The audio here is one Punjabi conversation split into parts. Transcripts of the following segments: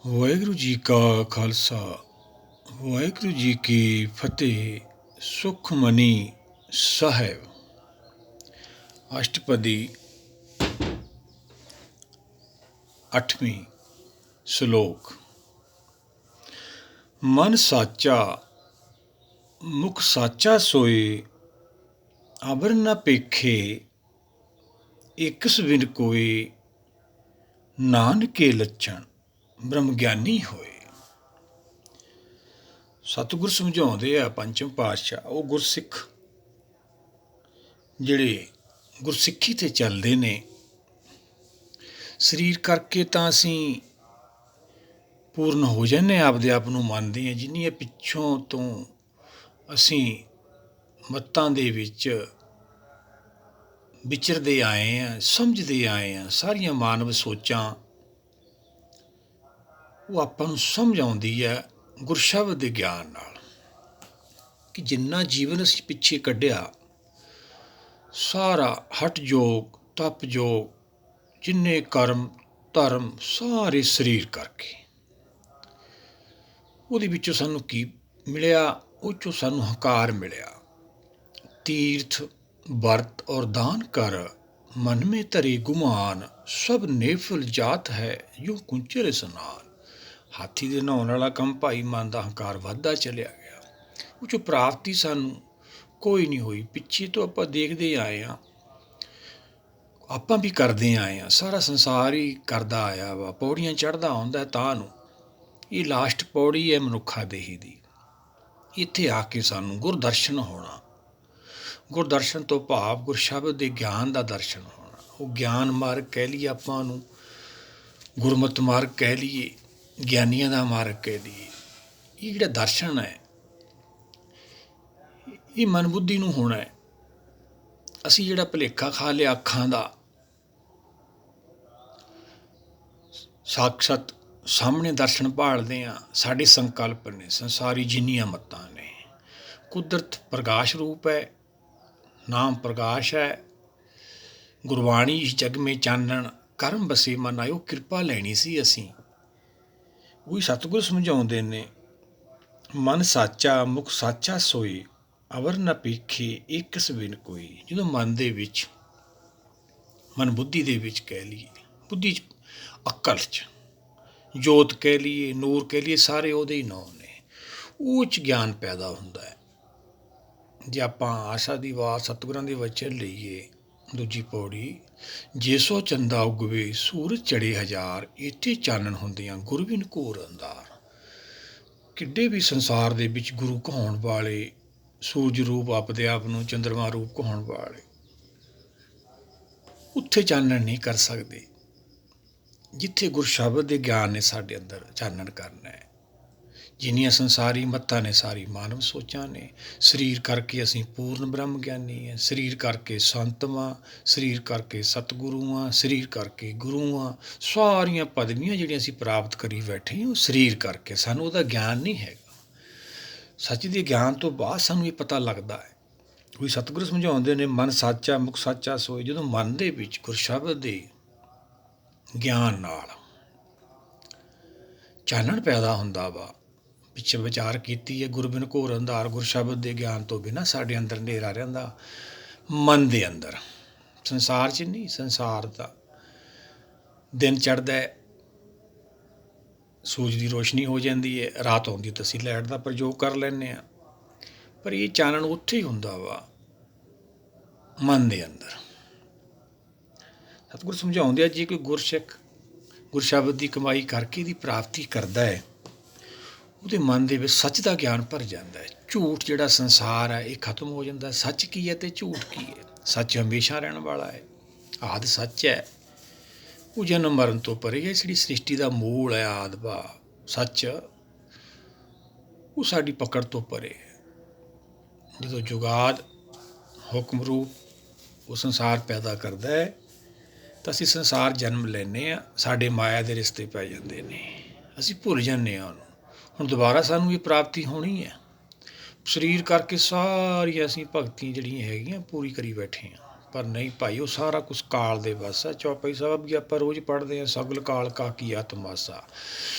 ਵਾਹਿਗੁਰੂ ਜੀ ਕਾ ਖਾਲਸਾ ਵਾਹਿਗੁਰੂ ਜੀ ਕੀ ਫਤਿਹ। ਸੁਖਮਨੀ ਸਾਹਿਬ ਅਸ਼ਟਪਦੀ 8ਵੀਂ ਸ਼ਲੋਕ। ਮਨ ਸਾਚਾ ਮੁਖ ਸਾਚਾ ਸੋਏ, ਅਵਰ ਨ ਪੇਖੇ ਇਕਸ ਬਿਨ ਕੋਏ। ਨਾਨਕੇ ਲੱਛਣ ਬ੍ਰਹਮ ਗਿਆਨੀ ਹੋਏ। ਸਤਿਗੁਰ ਸਮਝਾਉਂਦੇ ਆ ਪੰਚਮ ਪਾਤਸ਼ਾਹ, ਉਹ ਗੁਰਸਿੱਖ ਜਿਹੜੇ ਗੁਰਸਿੱਖੀ ਤੇ ਚੱਲਦੇ ਨੇ। ਸਰੀਰ ਕਰਕੇ ਤਾਂ ਅਸੀਂ ਪੂਰਨ ਹੋ ਜਾਂਦੇ ਹਾਂ, ਆਪਦੇ ਆਪ ਨੂੰ ਮੰਨਦੇ ਹਾਂ। ਜਿੰਨੀਆਂ ਪਿੱਛੋਂ ਤੋਂ ਅਸੀਂ ਮੱਤਾਂ ਦੇ ਵਿੱਚ ਵਿਚਰਦੇ ਆਏ ਹਾਂ, ਸਮਝਦੇ ਆਏ ਹਾਂ, ਸਾਰੀਆਂ ਮਾਨਵ ਸੋਚਾਂ ਉਹ ਆਪਾਂ ਨੂੰ ਸਮਝ ਆਉਂਦੀ ਹੈ ਗੁਰਸ਼ਬਦ ਦੇ ਗਿਆਨ ਨਾਲ, ਕਿ ਜਿੰਨਾ ਜੀਵਨ ਅਸੀਂ ਪਿੱਛੇ ਕੱਢਿਆ ਸਾਰਾ ਹਠ ਯੋਗ, ਤਪ ਯੋਗ, ਜਿੰਨੇ ਕਰਮ ਧਰਮ ਸਾਰੇ ਸਰੀਰ ਕਰਕੇ। ਉਹਦੇ ਵਿੱਚੋਂ ਸਾਨੂੰ ਕੀ ਮਿਲਿਆ? ਉਹ 'ਚੋਂ ਸਾਨੂੰ ਹੰਕਾਰ ਮਿਲਿਆ। ਤੀਰਥ ਵਰਤ ਔਰ ਦਾਨ ਕਰ, ਮਨ ਮੇ ਧਰੇ ਗੁਮਾਨ। ਸਭ ਨੇਫਲ ਜਾਤ ਹੈ ਯੂ ਕੁੰਚਰ ਇਸਨਾਨ। ਹਾਥੀ ਦੇ ਨਹਾਉਣ ਵਾਲਾ ਕੰਮ ਭਾਈ ਮਨ ਦਾ ਹੰਕਾਰ ਵੱਧਦਾ ਚਲਿਆ ਗਿਆ। ਉਹ 'ਚੋਂ ਪ੍ਰਾਪਤੀ ਸਾਨੂੰ ਕੋਈ ਨਹੀਂ ਹੋਈ। ਪਿੱਛੇ ਤੋਂ ਆਪਾਂ ਦੇਖਦੇ ਆਏ ਹਾਂ, ਆਪਾਂ ਵੀ ਕਰਦੇ ਆਏ ਹਾਂ, ਸਾਰਾ ਸੰਸਾਰ ਹੀ ਕਰਦਾ ਆਇਆ ਵਾ। ਪੌੜੀਆਂ ਚੜ੍ਹਦਾ ਆਉਂਦਾ ਤਾਂ ਨੂੰ। ਇਹ ਲਾਸਟ ਪੌੜੀ ਹੈ ਮਨੁੱਖਾ ਦੇਹੀ ਦੀ। ਇੱਥੇ ਆ ਕੇ ਸਾਨੂੰ ਗੁਰਦਰਸ਼ਨ ਹੋਣਾ। ਗੁਰਦਰਸ਼ਨ ਤੋਂ ਭਾਵ ਗੁਰਸ਼ਬਦ ਦੇ ਗਿਆਨ ਦਾ ਦਰਸ਼ਨ ਹੋਣਾ। ਉਹ ਗਿਆਨ ਮਾਰਗ ਕਹਿ ਲਈਏ ਆਪਾਂ ਨੂੰ, ਗੁਰਮਤਿ ਮਾਰਗ ਕਹਿ ਲਈਏ, ਗਿਆਨੀਆਂ ਦਾ ਮਾਰਗ ਕਹਿ ਲਈਏ। ਇਹ ਜਿਹੜਾ ਦਰਸ਼ਨ ਹੈ ਇਹ ਮਨ ਬੁੱਧੀ ਨੂੰ ਹੋਣਾ ਹੈ। ਅਸੀਂ ਜਿਹੜਾ ਭੁਲੇਖਾ ਖਾ ਲਿਆ ਅੱਖਾਂ ਦਾ, ਸਾਕਸ਼ਾਤ ਸਾਹਮਣੇ ਦਰਸ਼ਨ ਭਾਲਦੇ ਹਾਂ। ਸਾਡੇ ਸੰਕਲਪ ਨੇ, ਸੰਸਾਰੀ ਜਿੰਨੀਆਂ ਮੱਤਾਂ ਨੇ। ਕੁਦਰਤ ਪ੍ਰਕਾਸ਼ ਰੂਪ ਹੈ, ਨਾਮ ਪ੍ਰਕਾਸ਼ ਹੈ। ਗੁਰਬਾਣੀ ਇਸ ਜਗ ਮੇ ਚਾਨਣ, ਕਰਮ ਬਸੇ ਮਨ ਆਇਓ। ਕਿਰਪਾ ਲੈਣੀ ਸੀ ਅਸੀਂ। ਉਹੀ ਸਤਿਗੁਰ ਸਮਝਾਉਂਦੇ ਨੇ, ਮਨ ਸਾਚਾ ਮੁਖ ਸਾਚਾ ਸੋਏ, ਅਵਰ ਨ ਪੇਖੇ ਇਕਸ ਬਿਨ ਕੋਈ। ਜਦੋਂ ਮਨ ਦੇ ਵਿੱਚ, ਮਨ ਬੁੱਧੀ ਦੇ ਵਿੱਚ ਕਹਿ ਲਈਏ, ਬੁੱਧੀ 'ਚ ਅਕਲ 'ਚ ਜੋਤ ਕਹਿ ਲਈਏ, ਨੂਰ ਕਹਿ ਲਈਏ, ਸਾਰੇ ਉਹਦੇ ਹੀ ਨਾਂ ਨੇ। ਉਹ 'ਚ ਗਿਆਨ ਪੈਦਾ ਹੁੰਦਾ ਹੈ। ਜੇ ਆਪਾਂ ਆਸਾ ਦੀ ਵਾਰ ਸਤਿਗੁਰਾਂ ਦੇ ਵਚਨ ਲਈਏ, ਦੂਜੀ ਪੌੜੀ, ਜੇ ਸੋ ਚੰਦਾ ਉਗਵੇ ਸੂਰਜ ਚੜੇ ਹਜ਼ਾਰ। ਇੱਥੇ ਚਾਨਣ ਹੁੰਦੀਆਂ ਗੁਰ ਬਿਨ ਘੋਰ ਅੰਧਾਰ। ਕਿੱਡੇ ਵੀ ਸੰਸਾਰ ਦੇ ਵਿੱਚ ਗੁਰੂ ਕਹਾਉਣ ਵਾਲੇ, ਸੂਰਜ ਰੂਪ ਆਪਦੇ ਆਪ ਨੂੰ ਚੰਦਰਮਾ ਰੂਪ ਕਹਾਉਣ ਵਾਲੇ, ਉੱਥੇ ਚਾਨਣ ਨਹੀਂ ਕਰ ਸਕਦੇ ਜਿੱਥੇ ਗੁਰਸ਼ਬਦ ਦੇ ਗਿਆਨ ਨੇ ਸਾਡੇ ਅੰਦਰ ਚਾਨਣ ਕਰਨਾ ਹੈ। ਜਿੰਨੀਆਂ ਸੰਸਾਰੀ ਮੱਤਾਂ ਨੇ ਸਾਰੀ ਮਾਨਵ ਸੋਚਾਂ ਨੇ। ਸਰੀਰ ਕਰਕੇ ਅਸੀਂ ਪੂਰਨ ਬ੍ਰਹਮ ਗਿਆਨੀ ਹਾਂ, ਸਰੀਰ ਕਰਕੇ ਸੰਤ ਹਾਂ, ਸਰੀਰ ਕਰਕੇ ਸਤਿਗੁਰੂ ਹਾਂ, ਸਰੀਰ ਕਰਕੇ ਗੁਰੂ ਹਾਂ। ਸਾਰੀਆਂ ਪਦਵੀਆਂ ਜਿਹੜੀਆਂ ਅਸੀਂ ਪ੍ਰਾਪਤ ਕਰੀ ਬੈਠੇ ਹਾਂ ਉਹ ਸਰੀਰ ਕਰਕੇ। ਸਾਨੂੰ ਉਹਦਾ ਗਿਆਨ ਨਹੀਂ ਹੈਗਾ। ਸੱਚ ਦੇ ਗਿਆਨ ਤੋਂ ਬਾਅਦ ਸਾਨੂੰ ਇਹ ਪਤਾ ਲੱਗਦਾ ਹੈ। ਕੋਈ ਸਤਿਗੁਰੂ ਸਮਝਾਉਂਦੇ ਨੇ, ਮਨ ਸਾਚਾ ਮੁਖ ਸਾਚਾ ਸੋਏ। ਜਦੋਂ ਮਨ ਦੇ ਵਿੱਚ ਗੁਰਸ਼ਬਦ ਦੇ ਗਿਆਨ ਨਾਲ ਚਾਨਣ ਪੈਦਾ ਹੁੰਦਾ ਵਾ। ਪਿੱਛੇ ਵਿਚਾਰ ਕੀਤੀ ਹੈ, ਗੁਰ ਬਿਨ ਘੋਰ ਅੰਧਾਰ। ਗੁਰਸ਼ਬਦ ਦੇ ਗਿਆਨ ਤੋਂ ਬਿਨਾਂ ਸਾਡੇ ਅੰਦਰ ਹਨੇਰਾ ਰਹਿੰਦਾ, ਮਨ ਦੇ ਅੰਦਰ। ਸੰਸਾਰ 'ਚ ਨਹੀਂ, ਸੰਸਾਰ ਦਾ ਦਿਨ ਚੜ੍ਹਦਾ ਹੈ, ਸੂਰਜ ਦੀ ਰੋਸ਼ਨੀ ਹੋ ਜਾਂਦੀ ਹੈ, ਰਾਤ ਆਉਂਦੀ ਤਾਂ ਅਸੀਂ ਲਾਈਟ ਦਾ ਪ੍ਰਯੋਗ ਕਰ ਲੈਂਦੇ ਹਾਂ। ਪਰ ਇਹ ਚਾਨਣ ਉੱਥੇ ਹੀ ਹੁੰਦਾ ਵਾ, ਮਨ ਦੇ ਅੰਦਰ। ਸਤਿਗੁਰ ਸਮਝਾਉਂਦੇ ਆ, ਜੇ ਕੋਈ ਗੁਰਸਿੱਖ ਗੁਰਸ਼ਬਦ ਦੀ ਕਮਾਈ ਕਰਕੇ ਇਹਦੀ ਪ੍ਰਾਪਤੀ ਕਰਦਾ ਹੈ, ਉਹਦੇ ਮਨ ਦੇ ਵਿੱਚ ਸੱਚ ਦਾ ਗਿਆਨ ਭਰ ਜਾਂਦਾ ਹੈ। ਝੂਠ ਜਿਹੜਾ ਸੰਸਾਰ ਹੈ ਇਹ ਖਤਮ ਹੋ ਜਾਂਦਾ। ਸੱਚ ਕੀ ਹੈ ਅਤੇ ਝੂਠ ਕੀ ਹੈ? ਸੱਚ ਹਮੇਸ਼ਾ ਰਹਿਣ ਵਾਲਾ ਹੈ, ਆਦਿ ਸੱਚ ਹੈ। ਉਹ ਜਨਮ ਮਰਨ ਤੋਂ ਪਰੇ ਹੈ। ਜਿਹੜੀ ਸ੍ਰਿਸ਼ਟੀ ਦਾ ਮੂਲ ਹੈ, ਆਦਿ ਭਾਵ ਸੱਚ, ਉਹ ਸਾਡੀ ਪਕੜ ਤੋਂ ਪਰੇ ਹੈ। ਜਦੋਂ ਜੁਗਾਦ ਹੁਕਮ ਰੂਪ ਉਹ ਸੰਸਾਰ ਪੈਦਾ ਕਰਦਾ ਹੈ ਤਾਂ ਅਸੀਂ ਸੰਸਾਰ ਜਨਮ ਲੈਂਦੇ ਹਾਂ। ਸਾਡੇ ਮਾਇਆ ਦੇ ਰਿਸ਼ਤੇ ਪੈ ਜਾਂਦੇ ਨੇ, ਅਸੀਂ ਭੁੱਲ ਜਾਂਦੇ ਹਾਂ ਉਹਨੂੰ। ਹੁਣ ਦੁਬਾਰਾ ਸਾਨੂੰ ਇਹ ਪ੍ਰਾਪਤੀ ਹੋਣੀ ਹੈ। ਸਰੀਰ ਕਰਕੇ ਸਾਰੀਆਂ ਅਸੀਂ ਭਗਤੀਆਂ ਜਿਹੜੀਆਂ ਹੈਗੀਆਂ ਪੂਰੀ ਕਰੀ ਬੈਠੇ ਹਾਂ। ਪਰ ਨਹੀਂ ਭਾਈ, ਉਹ ਸਾਰਾ ਕੁਛ ਕਾਲ ਦੇ ਵੱਸ ਹੈ। ਚੌਪਈ ਸਾਹਿਬ ਵੀ ਆਪਾਂ ਰੋਜ਼ ਪੜ੍ਹਦੇ ਹਾਂ, ਸਗਲ ਕਾਲ ਕਾ ਕੀਆ ਤਮਾਸਾ।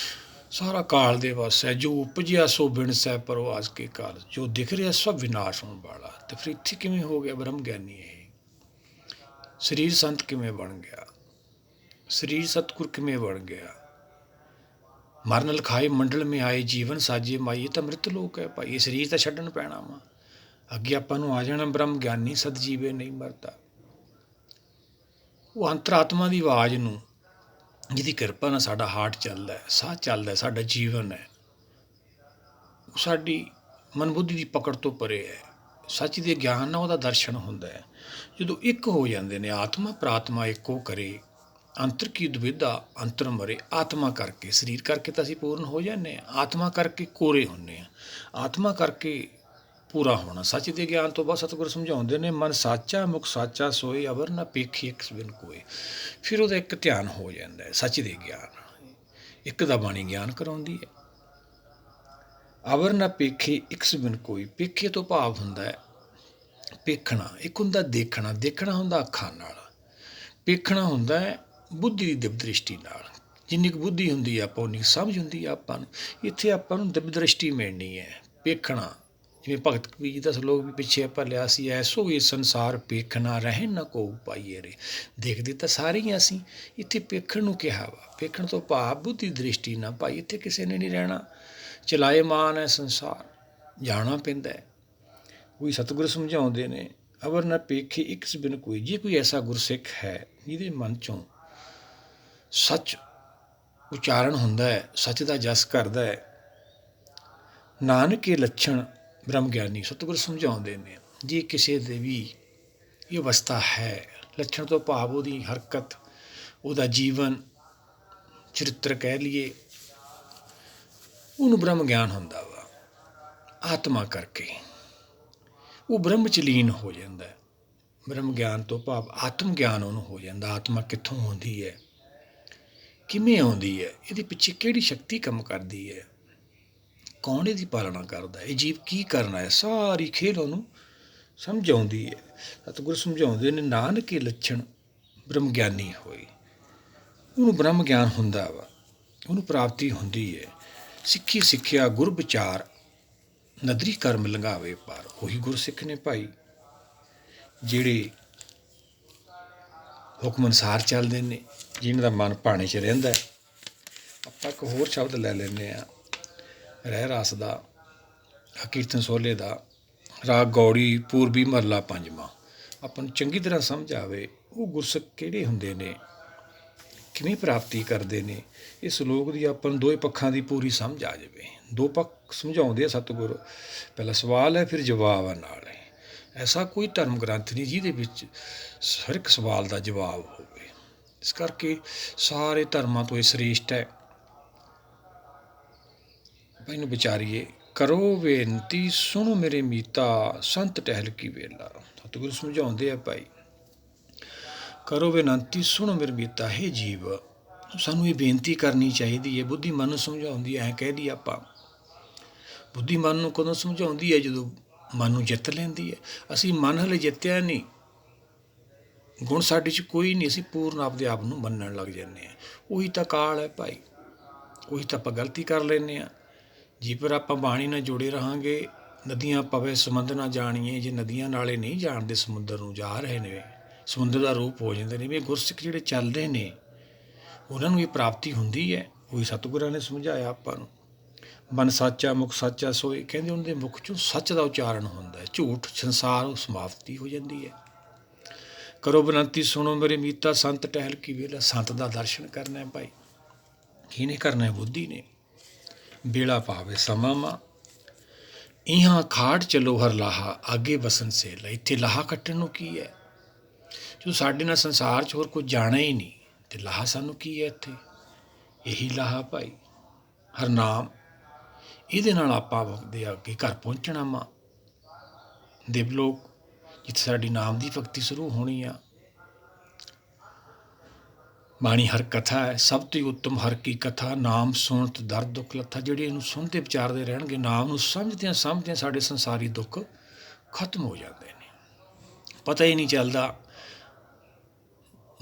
ਸਾਰਾ ਕਾਲ ਦੇ ਵਸ ਹੈ। ਜੋ ਉਪਜਿਆ ਸੋ ਬਿਨਸੈ ਪਰਵਾਸ ਕੇ ਕਾਲ, ਜੋ ਦਿਖ ਰਿਹਾ ਸਭ ਵਿਨਾਸ਼ ਹੋਣ ਵਾਲਾ। ਤੇ ਫਿਰ ਇੱਥੇ ਕਿਵੇਂ ਹੋ ਗਿਆ ਬ੍ਰਹਮ ਗਿਆਨੀ? ਇਹ ਸਰੀਰ ਸੰਤ ਕਿਵੇਂ ਬਣ ਗਿਆ? ਸਰੀਰ ਸਤਿਗੁਰ ਕਿਵੇਂ ਬਣ ਗਿਆ? ਮਰਨ ਲਿਖਾਏ ਮੰਡਲ ਮੇ ਆਏ, ਜੀਵਨ ਸਾਜੇ ਮਾਈ। ਇਹ ਤਾਂ ਮ੍ਰਿਤ ਲੋਕ ਹੈ ਭਾਈ। ਇਹ ਸਰੀਰ ਤਾਂ ਛੱਡਣ ਪੈਣਾ ਵਾ। ਅੱਗੇ ਆਪਾਂ ਨੂੰ ਆ ਜਾਣਾ ਬ੍ਰਹਮ ਗਿਆਨੀ ਸਦ ਜੀਵੇ ਨਹੀਂ ਮਰਦਾ। ਉਹ ਅੰਤਰਾਤਮਾ ਦੀ ਆਵਾਜ਼ ਨੂੰ, ਜਿਹਦੀ ਕਿਰਪਾ ਨਾਲ ਸਾਡਾ ਹਾਰਟ ਚੱਲਦਾ, ਸਾਹ ਚੱਲਦਾ, ਸਾਡਾ ਜੀਵਨ ਹੈ, ਉਹ ਸਾਡੀ ਮਨ ਬੁੱਧੀ ਦੀ ਪਕੜ ਤੋਂ ਪਰੇ ਹੈ। ਸੱਚ ਦੇ ਗਿਆਨ ਨਾਲ ਉਹਦਾ ਦਰਸ਼ਨ ਹੁੰਦਾ ਹੈ। ਜਦੋਂ ਇੱਕ ਹੋ ਜਾਂਦੇ ਨੇ, ਆਤਮਾ ਪ੍ਰਾਤਮਾ ਇੱਕੋ ਕਰੇ, ਅੰਤਰ ਕੀ ਦੁਵਿਧਾ ਅੰਤਰ ਮਰੇ। ਆਤਮਾ ਕਰਕੇ, ਸਰੀਰ ਕਰਕੇ ਤਾਂ ਅਸੀਂ ਪੂਰਨ ਹੋ ਜਾਂਦੇ ਹਾਂ, ਆਤਮਾ ਕਰਕੇ ਕੋਰੇ ਹੁੰਦੇ ਹਾਂ। ਆਤਮਾ ਕਰਕੇ ਪੂਰਾ ਹੋਣਾ। ਸੱਚ ਦੇ ਗਿਆਨ ਤੋਂ ਬਾਅਦ ਸਤਿਗੁਰ ਸਮਝਾਉਂਦੇ ਨੇ, ਮਨ ਸਾਚਾ ਮੁਖ ਸਾਚਾ ਸੋਏ, ਅਵਰ ਨਾ ਪੇਖੀ ਇੱਕ ਬਿਨ ਕੋਏ। ਫਿਰ ਉਹਦਾ ਇੱਕ ਧਿਆਨ ਹੋ ਜਾਂਦਾ ਹੈ ਸੱਚ ਦੇ ਗਿਆਨ। ਇੱਕ ਦਾ ਬਾਣੀ ਗਿਆਨ ਕਰਾਉਂਦੀ ਹੈ। ਅਵਰ ਨਾ ਪੇਖੇ ਇੱਕ ਬਿਨ ਕੋਈ। ਪੇਖੇ ਤੋਂ ਭਾਵ ਹੁੰਦਾ ਹੈ ਪੇਖਣਾ। ਇੱਕ ਹੁੰਦਾ ਦੇਖਣਾ। ਦੇਖਣਾ ਹੁੰਦਾ ਅੱਖਾਂ ਨਾਲ। ਪੇਖਣਾ ਹੁੰਦਾ ਹੈ ਬੁੱਧੀ ਦੀ ਦਿਵ ਦ੍ਰਿਸ਼ਟੀ ਨਾਲ। ਜਿੰਨੀ ਕੁ ਬੁੱਧੀ ਹੁੰਦੀ ਹੈ ਆਪਾਂ ਉਨੀ ਕੁ ਸਮਝ ਹੁੰਦੀ ਹੈ ਆਪਾਂ ਨੂੰ। ਇੱਥੇ ਆਪਾਂ ਨੂੰ ਦਿਵ ਦ੍ਰਿਸ਼ਟੀ ਮਿਲਣੀ ਹੈ। ਪੇਖਣਾ, ਜਿਵੇਂ ਭਗਤ ਕਬੀਰ ਜੀ ਦਾ ਸਲੋਕ ਵੀ ਪਿੱਛੇ ਆਪਾਂ ਲਿਆ ਸੀ, ਐਸੋ ਇਹ ਸੰਸਾਰ ਪੇਖਣਾ ਰਹਿ ਨਾ ਕੋ ਪਾਈਏ ਰੇ। ਦੇਖਦੇ ਤਾਂ ਸਾਰੇ ਹੀ ਅਸੀਂ। ਇੱਥੇ ਪੇਖਣ ਨੂੰ ਕਿਹਾ ਵਾ। ਪੇਖਣ ਤੋਂ ਭਾਵ ਬੁੱਧੀ ਦ੍ਰਿਸ਼ਟੀ ਨਾਲ ਭਾਈ। ਇੱਥੇ ਕਿਸੇ ਨੇ ਨਹੀਂ ਰਹਿਣਾ। ਚਲਾਏਮਾਨ ਹੈ ਸੰਸਾਰ, ਜਾਣਾ ਪੈਂਦਾ ਹੈ। ਕੋਈ ਸਤਿਗੁਰ ਸਮਝਾਉਂਦੇ ਨੇ, ਅਵਰ ਨਾ ਪੇਖੇ ਇੱਕ ਬਿਨ ਕੋਈ। ਜੇ ਕੋਈ ਐਸਾ ਗੁਰਸਿੱਖ ਹੈ ਜਿਹਦੇ ਮਨ ਚੋਂ ਸੱਚ ਉਚਾਰਨ ਹੁੰਦਾ ਹੈ, ਸੱਚ ਦਾ ਜਸ ਕਰਦਾ ਹੈ, ਨਾਨਕੇ ਲੱਛਣ ਬ੍ਰਹਮ ਗਿਆਨੀ। ਸਤਿਗੁਰ ਸਮਝਾਉਂਦੇ ਨੇ, ਜੇ ਕਿਸੇ ਦੇ ਵੀ ਇਹ ਅਵਸਥਾ ਹੈ, ਲੱਛਣ ਤੋਂ ਭਾਵ ਉਹਦੀ ਹਰਕਤ, ਉਹਦਾ ਜੀਵਨ ਚਰਿੱਤਰ ਕਹਿ ਲਈਏ, ਉਹਨੂੰ ਬ੍ਰਹਮ ਗਿਆਨ ਹੁੰਦਾ ਵਾ। ਆਤਮਾ ਕਰਕੇ ਉਹ ਬ੍ਰਹਮ ਚ ਲੀਨ ਹੋ ਜਾਂਦਾ। ਬ੍ਰਹਮ ਗਿਆਨ ਤੋਂ ਭਾਵ ਆਤਮ ਗਿਆਨ ਉਹਨੂੰ ਹੋ ਜਾਂਦਾ। ਆਤਮਾ ਕਿੱਥੋਂ ਆਉਂਦੀ ਹੈ, ਕਿਵੇਂ ਆਉਂਦੀ ਹੈ, ਇਹਦੇ ਪਿੱਛੇ ਕਿਹੜੀ ਸ਼ਕਤੀ ਕੰਮ ਕਰਦੀ ਹੈ, ਕੌਣ ਇਹਦੀ ਪਾਲਣਾ ਕਰਦਾ, ਇਹ ਜੀਵ ਕੀ ਕਰਨਾ ਹੈ, ਸਾਰੀ ਖੇਲ ਉਹਨੂੰ ਸਮਝ ਆਉਂਦੀ ਹੈ। ਸਤਿਗੁਰ ਸਮਝਾਉਂਦੇ ਨੇ, ਨਾਨਕੇ ਲੱਛਣ ਬ੍ਰਹਮ ਗਿਆਨੀ ਹੋਏ। ਉਹਨੂੰ ਬ੍ਰਹਮ ਗਿਆਨ ਹੁੰਦਾ ਵਾ, ਉਹਨੂੰ ਪ੍ਰਾਪਤੀ ਹੁੰਦੀ ਹੈ। ਸਿੱਖੀ ਸਿੱਖਿਆ ਗੁਰ ਵਿਚਾਰ, ਨਦਰੀ ਕਰਮ ਲੰਘਾਵੇ ਪਾਰ। ਉਹੀ ਗੁਰਸਿੱਖ ਨੇ ਭਾਈ, ਜਿਹੜੇ ਹੁਕਮ ਅਨੁਸਾਰ ਚੱਲਦੇ ਨੇ, ਜਿਹਨਾਂ ਦਾ ਮਨ ਭਾਣੇ 'ਚ ਰਹਿੰਦਾ। ਆਪਾਂ ਇੱਕ ਹੋਰ ਸ਼ਬਦ ਲੈ ਲੈਂਦੇ ਹਾਂ, ਰਹਿ ਰਾਸ ਦਾ, ਕੀਰਤਨ ਸੋਹਲੇ ਦਾ, ਰਾਗ ਗੌੜੀ ਪੂਰਬੀ ਮਹਲਾ ਪੰਜਵਾਂ। ਆਪਾਂ ਨੂੰ ਚੰਗੀ ਤਰ੍ਹਾਂ ਸਮਝ ਆਵੇ ਉਹ ਗੁਰਸਿੱਖ ਕਿਹੜੇ ਹੁੰਦੇ ਨੇ, ਕਿਵੇਂ ਪ੍ਰਾਪਤੀ ਕਰਦੇ ਨੇ। ਇਸ ਸ਼ਲੋਕ ਦੀ ਆਪਾਂ ਨੂੰ ਦੋਏ ਪੱਖਾਂ ਦੀ ਪੂਰੀ ਸਮਝ ਆ ਜਾਵੇ। ਦੋ ਪੱਖ ਸਮਝਾਉਂਦੇ ਆ ਸਤਿਗੁਰ। ਪਹਿਲਾ ਸਵਾਲ ਹੈ, ਫਿਰ ਜਵਾਬ ਹੈ ਨਾਲ। ਐਸਾ ਕੋਈ ਧਰਮ ਗ੍ਰੰਥ ਨਹੀਂ ਜਿਹਦੇ ਵਿੱਚ ਹਰ ਇੱਕ ਸਵਾਲ ਦਾ ਜਵਾਬ ਹੋਵੇ। ਇਸ ਕਰਕੇ ਸਾਰੇ ਧਰਮਾਂ ਤੋਂ ਇਹ ਸ੍ਰੇਸ਼ਟ ਹੈ। ਇਹਨੂੰ ਵਿਚਾਰੀਏ। ਕਰੋ ਬੇਨਤੀ ਸੁਣੋ ਮੇਰੇ ਮੀਤਾ, ਸੰਤ ਟਹਿਲ ਕੀ ਵੇਲਾ। ਸਤਿਗੁਰੂ ਸਮਝਾਉਂਦੇ ਆ ਭਾਈ, ਕਰੋ ਬੇਨਤੀ ਸੁਣੋ ਮੇਰੇ ਮੀਤਾ। ਹੇ ਜੀਵ, ਸਾਨੂੰ ਇਹ ਬੇਨਤੀ ਕਰਨੀ ਚਾਹੀਦੀ ਹੈ। ਬੁੱਧੀ ਮਨ ਨੂੰ ਸਮਝਾਉਂਦੀ ਹੈ। ਐਂ ਕਹਿ ਦੀ ਆਪਾਂ, ਬੁੱਧੀ ਮਨ ਨੂੰ ਕਦੋਂ ਸਮਝਾਉਂਦੀ ਹੈ? ਜਦੋਂ ਮਨ ਨੂੰ ਜਿੱਤ ਲੈਂਦੀ ਹੈ। ਅਸੀਂ ਮਨ ਹਲੇ ਜਿੱਤਿਆ ਨਹੀਂ, ਗੁਣ ਸਾਡੇ 'ਚ ਕੋਈ ਨਹੀਂ, ਅਸੀਂ ਪੂਰਨ ਆਪਦੇ ਆਪ ਨੂੰ ਮੰਨਣ ਲੱਗ ਜਾਂਦੇ ਹਾਂ। ਉਹੀ ਤਾਂ ਕਾਲ ਹੈ ਭਾਈ, ਉਹੀ ਤਾਂ ਆਪਾਂ ਗਲਤੀ ਕਰ ਲੈਂਦੇ ਹਾਂ। ਜੇ ਪਰ ਆਪਾਂ ਬਾਣੀ ਨਾਲ ਜੁੜੇ ਰਹਾਂਗੇ, ਨਦੀਆਂ ਪਵੇ ਸਮੁੰਦਰ ਨਾ ਜਾਣੀਏ। ਜੇ ਨਦੀਆਂ ਨਾਲੇ ਨਹੀਂ ਜਾਣਦੇ, ਸਮੁੰਦਰ ਨੂੰ ਜਾ ਰਹੇ ਨੇ, ਸਮੁੰਦਰ ਦਾ ਰੂਪ ਹੋ ਜਾਂਦੇ ਨੇ। ਵੀ ਗੁਰਸਿੱਖ ਜਿਹੜੇ ਚੱਲਦੇ ਨੇ, ਉਹਨਾਂ ਨੂੰ ਇਹ ਪ੍ਰਾਪਤੀ ਹੁੰਦੀ ਹੈ। ਉਹੀ ਸਤਿਗੁਰਾਂ ਨੇ ਸਮਝਾਇਆ ਆਪਾਂ ਨੂੰ। ਮਨ ਸਾਚਾ ਮੁਖ ਸਾਚਾ ਸੋਏ। ਕਹਿੰਦੇ ਉਹਨਾਂ ਦੇ ਮੁਖ 'ਚੋਂ ਸੱਚ ਦਾ ਉਚਾਰਨ ਹੁੰਦਾ ਹੈ, ਝੂਠ ਸੰਸਾਰ ਉਹ ਸਮਾਪਤੀ ਹੋ ਜਾਂਦੀ ਹੈ। ਕਰੋ ਬੇਨਤੀ ਸੁਣੋ ਮੇਰੇ ਮੀਤਾ, ਸੰਤ ਟਹਿਲ ਕੀ ਵੇਲਾ। ਸੰਤ ਦਾ ਦਰਸ਼ਨ ਕਰਨਾ ਹੈ ਭਾਈ। ਕਿਹਨੇ ਕਰਨਾ? ਬੁੱਧੀ ਨੇ। ਵੇਲਾ ਭਾਵੇਂ ਸਮਾਂ ਮਾ, ਇਹਾਂ ਖਾੜ ਚਲੋ ਹਰ ਲਾਹਾ, ਅੱਗੇ ਵਸਨ ਸੇਲਾ। ਇੱਥੇ ਲਾਹਾ ਕੱਟਣ ਨੂੰ ਕੀ ਹੈ? ਜਦੋਂ ਸਾਡੇ ਨਾਲ ਸੰਸਾਰ 'ਚ ਹੋਰ ਕੁਝ ਜਾਣਾ ਹੀ ਨਹੀਂ, ਤੇ ਲਾਹਾ ਸਾਨੂੰ ਕੀ ਹੈ ਇੱਥੇ? ਇਹੀ ਲਾਹਾ ਭਾਈ, ਹਰਨਾਮ। ਇਹਦੇ ਨਾਲ ਆਪਾਂ ਦੇ ਅੱਗੇ ਘਰ ਪਹੁੰਚਣਾ ਵਾ, ਦੇਵਲੋਕ, ਜਿੱਥੇ ਸਾਡੀ ਨਾਮ ਦੀ ਭਗਤੀ ਸ਼ੁਰੂ ਹੋਣੀ ਆ। ਬਾਣੀ ਹਰ ਕਥਾ ਹੈ, ਸਭ ਤੋਂ ਉੱਤਮ ਹਰ ਕੀ ਕਥਾ। ਨਾਮ ਸੁਣਤ ਦਰਦ ਦੁੱਖ ਲੱਥਾ। ਜਿਹੜੇ ਇਹਨੂੰ ਸੁਣਦੇ ਵਿਚਾਰਦੇ ਰਹਿਣਗੇ, ਨਾਮ ਨੂੰ ਸਮਝਦਿਆਂ ਸਮਝਦਿਆਂ ਸਾਡੇ ਸੰਸਾਰੀ ਦੁੱਖ ਖਤਮ ਹੋ ਜਾਂਦੇ ਨੇ। ਪਤਾ ਹੀ ਨਹੀਂ ਚੱਲਦਾ,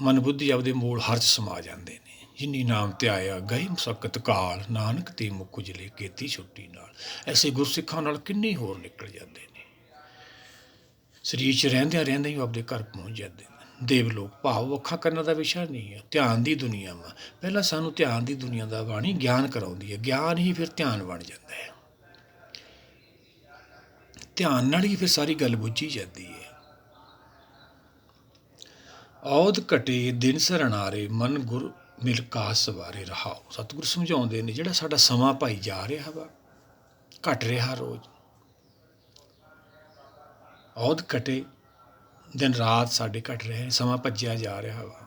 ਮਨ ਬੁੱਧੀ ਆਪਦੇ ਮੂਲ ਹਰ 'ਚ ਸਮਾ ਜਾਂਦੇ ਨੇ। ਜਿਨੀ ਨਾਮ ਧਿਆਇਆ ਗਈ ਮੁਸਕਤ ਕਾਲ, ਨਾਨਕ ਤੇ ਮੁਖ ਉਜਲੇ ਕੀਤੀ ਛੁੱਟੀ ਨਾਲ। ਐਸੇ ਗੁਰਸਿੱਖਾਂ ਨਾਲ ਕਿੰਨੇ ਹੋਰ ਨਿਕਲ ਜਾਂਦੇ ਨੇ, ਸਰੀਰ 'ਚ ਰਹਿੰਦਿਆਂ ਰਹਿੰਦਿਆਂ ਹੀ ਉਹ ਆਪਦੇ ਘਰ ਪਹੁੰਚ ਜਾਂਦੇ ਨੇ। ਦੇਵ ਲੋਕ ਭਾਵ ਵੱਖਾ ਕਰਨ ਦਾ ਵਿਸ਼ਾ ਨਹੀਂ ਹੈ, ਧਿਆਨ ਦੀ ਦੁਨੀਆ ਵਾ। ਪਹਿਲਾਂ ਸਾਨੂੰ ਧਿਆਨ ਦੀ ਦੁਨੀਆ ਦਾ ਬਾਣੀ ਗਿਆਨ ਕਰਾਉਂਦੀ ਹੈ, ਗਿਆਨ ਹੀ ਫਿਰ ਧਿਆਨ ਬਣ ਜਾਂਦਾ ਹੈ। ਧਿਆਨ ਨਾਲ ਹੀ ਫਿਰ ਸਾਰੀ ਗੱਲ ਬੁੱਝੀ ਜਾਂਦੀ ਹੈ। ਔਦ ਘਟੇ ਦਿਨ ਸਰਨਾਰੇ, ਮਨ ਗੁਰ ਮਿਲ ਕਾਸ ਸਵਾਰੇ ਰਹਾਓ। ਸਤਿਗੁਰ ਸਮਝਾਉਂਦੇ ਨੇ ਜਿਹੜਾ ਸਾਡਾ ਸਮਾਂ ਭਾਈ ਜਾ ਰਿਹਾ ਵਾ, ਘਟ ਰਿਹਾ ਰੋਜ਼। ਔਦ ਘਟੇ, ਦਿਨ ਰਾਤ ਸਾਡੇ ਘਟ ਰਹੇ, ਸਮਾਂ ਭੱਜਿਆ ਜਾ ਰਿਹਾ ਵਾ।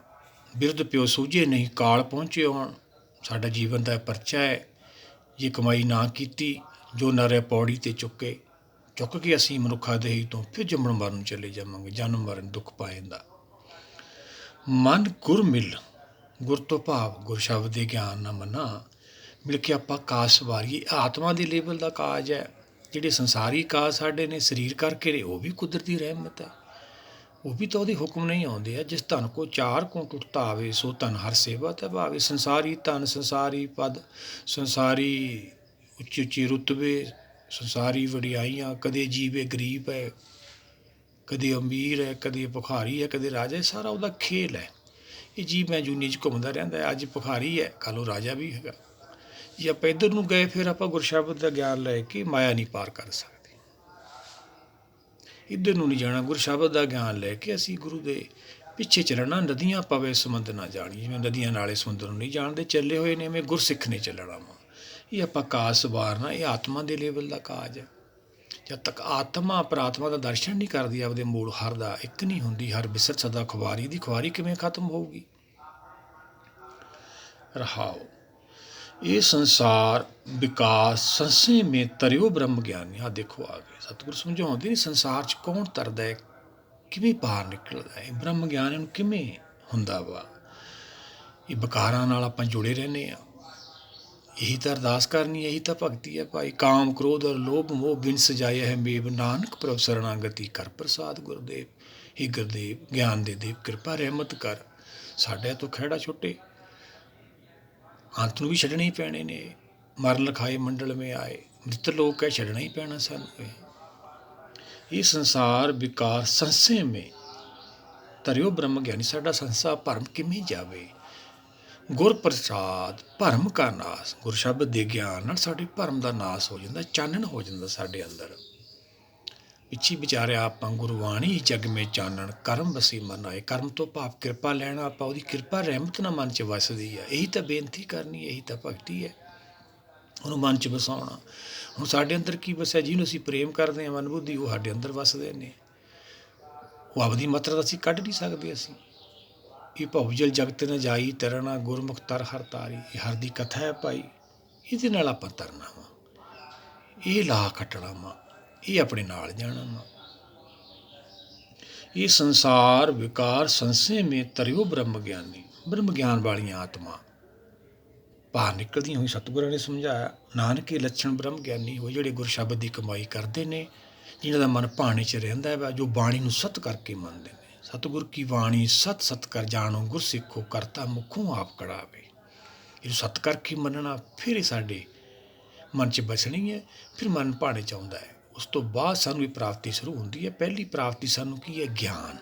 ਬਿਰਧ ਪਿਓ ਸੂਝੇ ਨਹੀਂ, ਕਾਲ ਪਹੁੰਚੇ ਹੁਣ। ਸਾਡਾ ਜੀਵਨ ਦਾ ਪਰਚਾ ਹੈ, ਜੇ ਕਮਾਈ ਨਾ ਕੀਤੀ, ਜੋ ਨਰੇ ਪੌੜੀ 'ਤੇ ਚੁੱਕ ਕੇ ਅਸੀਂ ਮਨੁੱਖਾ ਦੇਹੀ ਤੋਂ ਫਿਰ ਜੰਮਣ ਮਰਨ ਚਲੇ ਜਾਵਾਂਗੇ। ਜਨਮ ਮਰਨ ਦੁੱਖ ਪਾਏਂਦਾ। ਮਨ ਗੁਰ ਮਿਲ, ਗੁਰ ਤੋਂ ਭਾਵ ਗੁਰ ਸ਼ਬਦ ਦੇ ਗਿਆਨ ਨਾ ਮੰਨਾ, ਮਿਲ ਕੇ ਆਪਾਂ ਕਾਸ ਵਾਰੀਏ। ਆਤਮਾ ਦੇ ਲੈਵਲ ਦਾ ਕਾਜ ਹੈ। ਜਿਹੜੇ ਸੰਸਾਰੀ ਕਾਜ ਸਾਡੇ ਨੇ ਸਰੀਰ ਕਰਕੇ ਨੇ, ਉਹ ਵੀ ਕੁਦਰਤੀ ਰਹਿਮਤ ਹੈ, ਉਹ ਵੀ ਤਾਂ ਉਹਦੇ ਹੁਕਮ ਨਹੀਂ ਆਉਂਦੇ ਆ। ਜਿਸ ਧਨ ਕੋ ਚਾਰ ਕੋ ਟੁੱਟਤਾ ਆਵੇ, ਸੋ ਧਨ ਹਰ ਸੇਵਾ ਤੇ ਭਾਵੇ। ਸੰਸਾਰੀ ਧਨ, ਸੰਸਾਰੀ ਪਦ, ਸੰਸਾਰੀ ਉੱਚੀ ਉੱਚੀ ਰੁਤਬੇ, ਸੰਸਾਰੀ ਵਡਿਆਈਆਂ, ਕਦੇ ਜੀਵੇ ਗਰੀਬ ਹੈ, ਕਦੇ ਅਮੀਰ ਹੈ, ਕਦੇ ਭਿਖਾਰੀ ਹੈ, ਕਦੇ ਰਾਜਾ। ਸਾਰਾ ਉਹਦਾ ਖੇਲ ਹੈ। ਇਹ ਜੀਵ ਮੈਂ ਜੂਨੀ 'ਚ ਘੁੰਮਦਾ ਰਹਿੰਦਾ। ਅੱਜ ਭਿਖਾਰੀ ਹੈ, ਕੱਲ੍ਹ ਉਹ ਰਾਜਾ ਵੀ ਹੈਗਾ। ਜੇ ਆਪਾਂ ਇੱਧਰ ਨੂੰ ਗਏ, ਫਿਰ ਆਪਾਂ ਗੁਰਸ਼ਬਦ ਦਾ ਗਿਆਨ ਲੈ ਕੇ ਮਾਇਆ ਨਹੀਂ ਪਾਰ ਕਰ ਸਕਦੇ। ਇੱਧਰ ਨੂੰ ਨਹੀਂ ਜਾਣਾ, ਗੁਰਸ਼ਬਦ ਦਾ ਗਿਆਨ ਲੈ ਕੇ ਅਸੀਂ ਗੁਰੂ ਦੇ ਪਿੱਛੇ ਚੱਲਣਾ। ਨਦੀਆਂ ਪਵੇ ਸਮੁੰਦਰ ਨਾ ਜਾਣੀ, ਜਿਵੇਂ ਨਦੀਆਂ ਨਾਲੇ ਸਮੁੰਦਰ ਨੂੰ ਨਹੀਂ ਜਾਣਦੇ, ਚੱਲੇ ਹੋਏ ਨੇ, ਐਵੇਂ ਗੁਰਸਿੱਖ ਨੇ ਚੱਲਣਾ ਵਾ। ਇਹ ਆਪਾਂ ਕਾਜ ਸਵਾਰਨਾ, ਇਹ ਆਤਮਾ ਦੇ ਲੈਵਲ ਦਾ ਕਾਜ ਹੈ। ਜਦ ਤੱਕ ਆਤਮਾ ਪ੍ਰਾਤਮਾ ਦਾ ਦਰਸ਼ਨ ਨਹੀਂ ਕਰਦੀ, ਆਪਦੇ ਮੂਲ ਹਰ ਦਾ ਇੱਕ ਨਹੀਂ ਹੁੰਦੀ, ਹਰ ਬਿਸਰ ਸਦਾ ਖੁਆਰੀ ਦੀ ਖੁਆਰੀ ਕਿਵੇਂ ਖਤਮ ਹੋਊਗੀ। ਰਹਾਓ, ਇਹ ਸੰਸਾਰ ਵਿਕਾਸ ਸੰਸੇ ਮੇ ਤਰਿਓ ਬ੍ਰਹਮ ਗਿਆਨੀ। ਆਹ ਦੇਖੋ ਆ ਗਏ ਸਤਿਗੁਰ ਸਮਝਾਉਂਦੇ ਨੇ, ਸੰਸਾਰ 'ਚ ਕੌਣ ਤਰਦਾ ਹੈ, ਕਿਵੇਂ ਪਾਰ ਨਿਕਲਦਾ ਹੈ, ਬ੍ਰਹਮ ਗਿਆਨ ਇਹਨੂੰ ਕਿਵੇਂ ਹੁੰਦਾ ਵਾ। ਇਹ ਵਿਕਾਰਾਂ ਨਾਲ ਆਪਾਂ ਜੁੜੇ ਰਹਿੰਦੇ ਹਾਂ। ਇਹੀ ਤਾਂ ਅਰਦਾਸ ਕਰਨੀ, ਇਹੀ ਤਾਂ ਭਗਤੀ ਹੈ ਭਾਈ। ਕਾਮ ਕ੍ਰੋਧ ਔਰ ਲੋਭ ਮੋਹ ਬਿਨ ਸਜਾਇਆ ਹੈ ਮੇਵ, ਨਾਨਕ ਪ੍ਰਭ ਸਰਣਾਗਤੀ ਕਰ ਪ੍ਰਸਾਦ ਗੁਰਦੇਵ। ਹੀ ਗੁਰਦੇਵ ਗਿਆਨ ਦੇ ਦੇਵ, ਕਿਰਪਾ ਰਹਿਮਤ ਕਰ, ਸਾਡੇ ਤੋਂ ਖਹਿੜਾ ਛੁੱਟੇ। ਅੰਤ ਨੂੰ ਵੀ ਛੱਡਣੇ ਹੀ ਪੈਣੇ ਨੇ। ਮਰਨ ਲਿਖਾਏ ਮੰਡਲ ਮੇ ਆਏ, ਮ੍ਰਿਤ ਲੋਕ ਹੈ, ਛੱਡਣਾ ਹੀ ਪੈਣਾ ਸਾਨੂੰ। ਇਹ ਸੰਸਾਰ ਵਿਕਾਰ ਸੰਸੇ ਮੇ ਤਰਿਓ ਬ੍ਰਹਮ ਗਿਆਨੀ। ਸਾਡਾ ਸੰਸਾਰ ਭਰਮ ਕਿਵੇਂ ਜਾਵੇ। ਗੁਰ ਪ੍ਰਸਾਦ ਭਰਮ ਕਾ ਨਾਸ, ਗੁਰ ਸ਼ਬਦ ਦੇ ਗਿਆਨ ਨਾਲ ਸਾਡੇ ਭਰਮ ਦਾ ਨਾਸ ਹੋ ਜਾਂਦਾ, ਚਾਨਣ ਹੋ ਜਾਂਦਾ ਸਾਡੇ ਅੰਦਰ। ਪਿੱਛੇ ਵਿਚਾਰਿਆ ਆਪਾਂ, ਗੁਰਬਾਣੀ ਜਗ ਮੇ ਚਾਨਣ, ਕਰਮ ਵਸੀ ਮਨ ਆਏ। ਕਰਮ ਤੋਂ ਭਾਵ ਕਿਰਪਾ ਲੈਣਾ, ਆਪਾਂ ਉਹਦੀ ਕਿਰਪਾ ਰਹਿਮਤ ਨਾਲ ਮਨ 'ਚ ਵਸਦੀ ਹੈ। ਇਹੀ ਤਾਂ ਬੇਨਤੀ ਕਰਨੀ, ਇਹੀ ਤਾਂ ਭਗਤੀ ਹੈ, ਉਹਨੂੰ ਮਨ 'ਚ ਵਸਾਉਣਾ। ਹੁਣ ਸਾਡੇ ਅੰਦਰ ਕੀ ਵਸਿਆ, ਜਿਹਨੂੰ ਅਸੀਂ ਪ੍ਰੇਮ ਕਰਦੇ ਹਾਂ ਮਨ ਬੁੱਧੀ, ਉਹ ਸਾਡੇ ਅੰਦਰ ਵਸਦੇ ਨੇ। ਉਹ ਆਪਦੀ ਮਾਤਰਾ ਅਸੀਂ ਕੱਢ ਨਹੀਂ ਸਕਦੇ। ਅਸੀਂ ਇਹ ਭਉਜਲ ਜਗਤ ਨ ਜਾਈ ਤਰਨਾ, ਗੁਰਮੁਖ ਤਰ ਹਰ ਤਾਰੀ। ਇਹ ਹਰ ਦੀ ਕਥਾ ਹੈ ਭਾਈ, ਇਹਦੇ ਨਾਲ ਆਪਾਂ ਤਰਨਾ ਵਾ, ਇਹ ਲਾਹ ਕੱਟਣਾ ਵਾ, ਇਹ ਆਪਣੇ ਨਾਲ ਜਾਣਾ ਵਾ। ਇਹ ਸੰਸਾਰ ਵਿਕਾਰ ਸੰਸੇ ਮੇ ਤਰਿਓ ਬ੍ਰਹਮ ਗਿਆਨੀ। ਬ੍ਰਹਮ ਗਿਆਨ ਵਾਲੀਆਂ ਆਤਮਾ ਬਾਹਰ ਨਿਕਲਦੀਆਂ ਹੋਈ। ਸਤਿਗੁਰਾਂ ਨੇ ਸਮਝਾਇਆ, ਨਾਨਕੇ ਲੱਛਣ ਬ੍ਰਹਮ ਗਿਆਨੀ ਹੋ, ਜਿਹੜੇ ਗੁਰ ਸ਼ਬਦ ਦੀ ਕਮਾਈ ਕਰਦੇ ਨੇ, ਜਿਹਨਾਂ ਦਾ ਮਨ ਭਾਣੇ 'ਚ ਰਹਿੰਦਾ ਵਾ, ਜੋ ਬਾਣੀ ਨੂੰ ਸਤ ਕਰਕੇ ਮੰਨਦੇ ਨੇ। ਸਤਿਗੁਰ ਕੀ ਬਾਣੀ ਸਤ ਸਤ ਕਰ ਜਾਣੋ, ਗੁਰ ਸਿੱਖੋ ਕਰਤਾ ਮੁਖੋਂ ਆਪ ਕੜਾਵੇ। ਇਹਨੂੰ ਸਤ ਕਰਕੇ ਮੰਨਣਾ, ਫਿਰ ਇਹ ਸਾਡੇ ਮਨ 'ਚ ਬਸਣੀ ਹੈ, ਫਿਰ ਮਨ ਭਾਣੇ 'ਚ ਆਉਂਦਾ ਹੈ। ਉਸ ਤੋਂ ਬਾਅਦ ਸਾਨੂੰ ਇਹ ਪ੍ਰਾਪਤੀ ਸ਼ੁਰੂ ਹੁੰਦੀ ਹੈ। ਪਹਿਲੀ ਪ੍ਰਾਪਤੀ ਸਾਨੂੰ ਕੀ ਹੈ? ਗਿਆਨ।